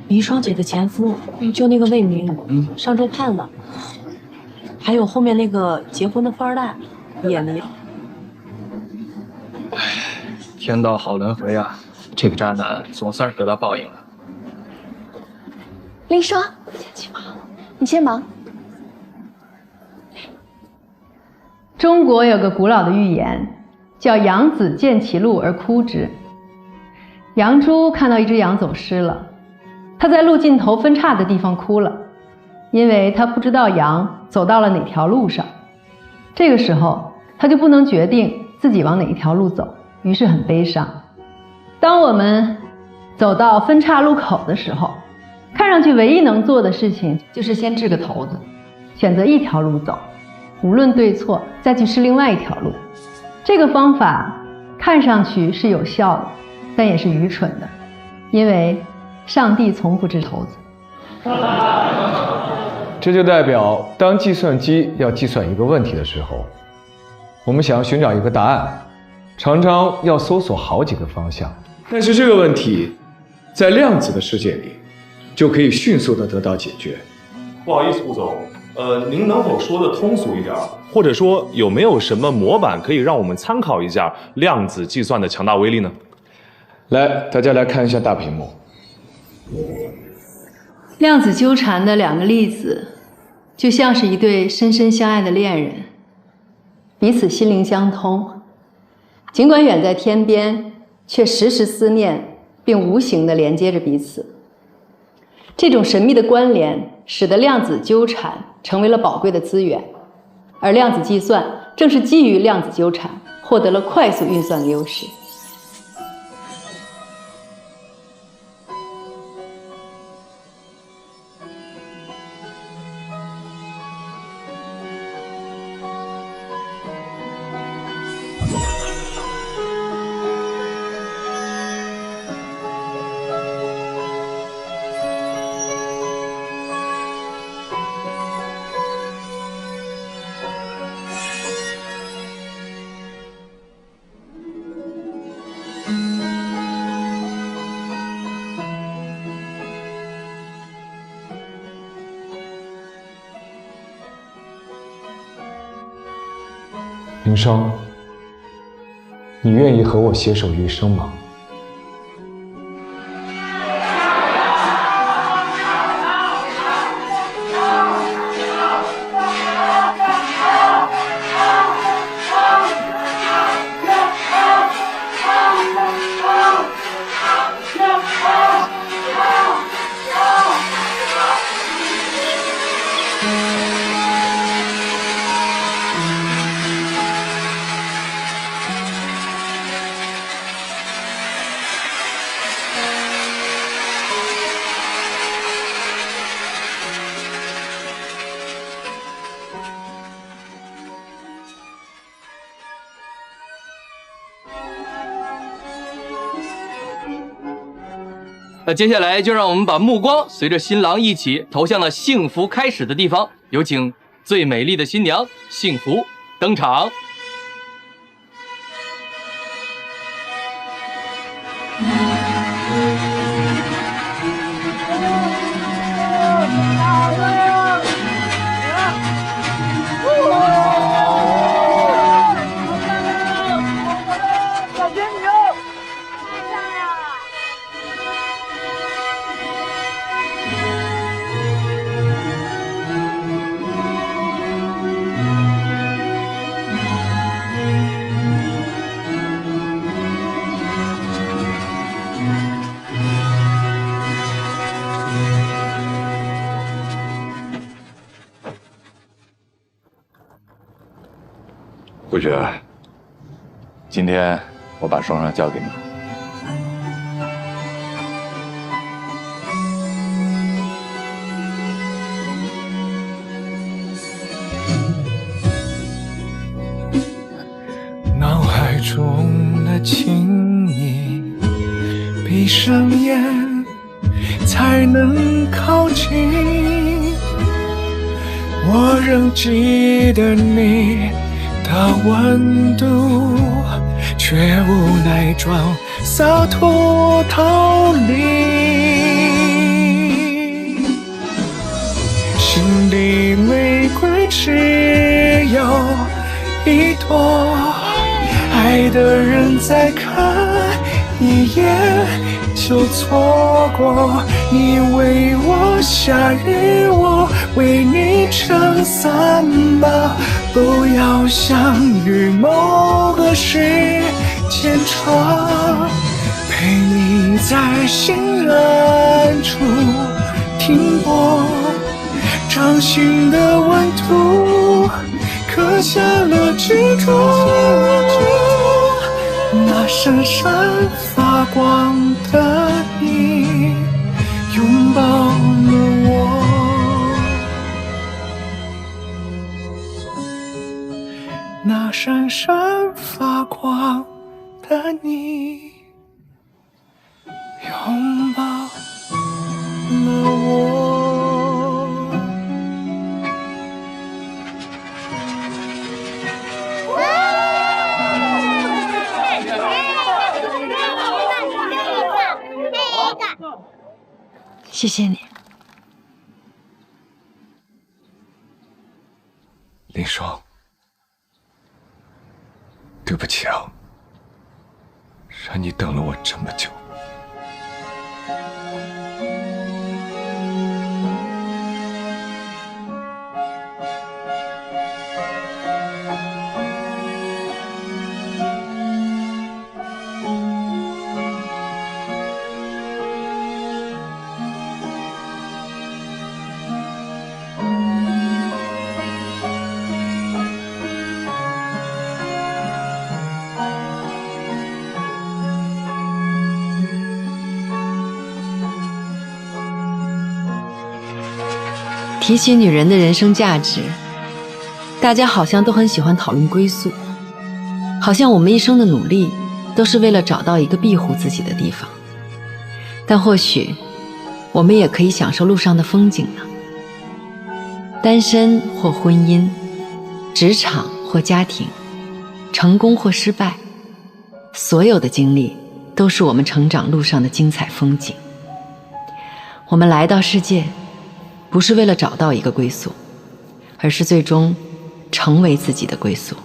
黎双姐的前夫，就那个魏明，上周判了。还有后面那个结婚的富二代，也离了。天道好轮回啊！这个渣男总算是得到报应了。林双，你先忙。中国有个古老的寓言，叫“杨子见其鹿而哭之”。杨朱看到一只羊走失了，他在路尽头分叉的地方哭了，因为他不知道羊走到了哪条路上。这个时候，他就不能决定自己往哪一条路走，于是很悲伤。当我们走到分岔路口的时候，看上去唯一能做的事情就是先掷个骰子，选择一条路走，无论对错，再去试另外一条路。这个方法看上去是有效的，但也是愚蠢的，因为上帝从不掷骰子。这就代表，当计算机要计算一个问题的时候，我们想要寻找一个答案，常常要搜索好几个方向。但是这个问题，在量子的世界里，就可以迅速地得到解决。不好意思，顾总，您能否说的通俗一点，或者说有没有什么模板可以让我们参考一下量子计算的强大威力呢？来，大家来看一下大屏幕。量子纠缠的2个粒子，就像是一对深深相爱的恋人，彼此心灵相通，尽管远在天边，却时时思念，并无形地连接着彼此。这种神秘的关联，使得量子纠缠成为了宝贵的资源，而量子计算正是基于量子纠缠，获得了快速运算的优势。林双，你愿意和我携手余生吗？那接下来就让我们把目光随着新郎一起投向了幸福开始的地方，有请最美丽的新娘幸福登场。桂雪，今天我把双双交给你。脑海中的情谊，闭上眼才能靠近。我仍记得你的温度，却无奈装洒脱逃离。心底玫瑰只有一朵，爱的人再看一眼就错过。你为我下雨，我为你撑伞吧。不要相遇某个时间窗，陪你在心暗处停泊，掌心的温度刻下了执着。那闪闪发光的你拥抱了我，那闪闪发光的你拥抱了我。谢谢你，林双，对不起啊，让你等了我这么久。提起女人的人生价值，大家好像都很喜欢讨论归宿，好像我们一生的努力都是为了找到一个庇护自己的地方。但或许我们也可以享受路上的风景呢。单身或婚姻，职场或家庭，成功或失败，所有的经历都是我们成长路上的精彩风景。我们来到世界不是为了找到一个归宿，而是最终成为自己的归宿。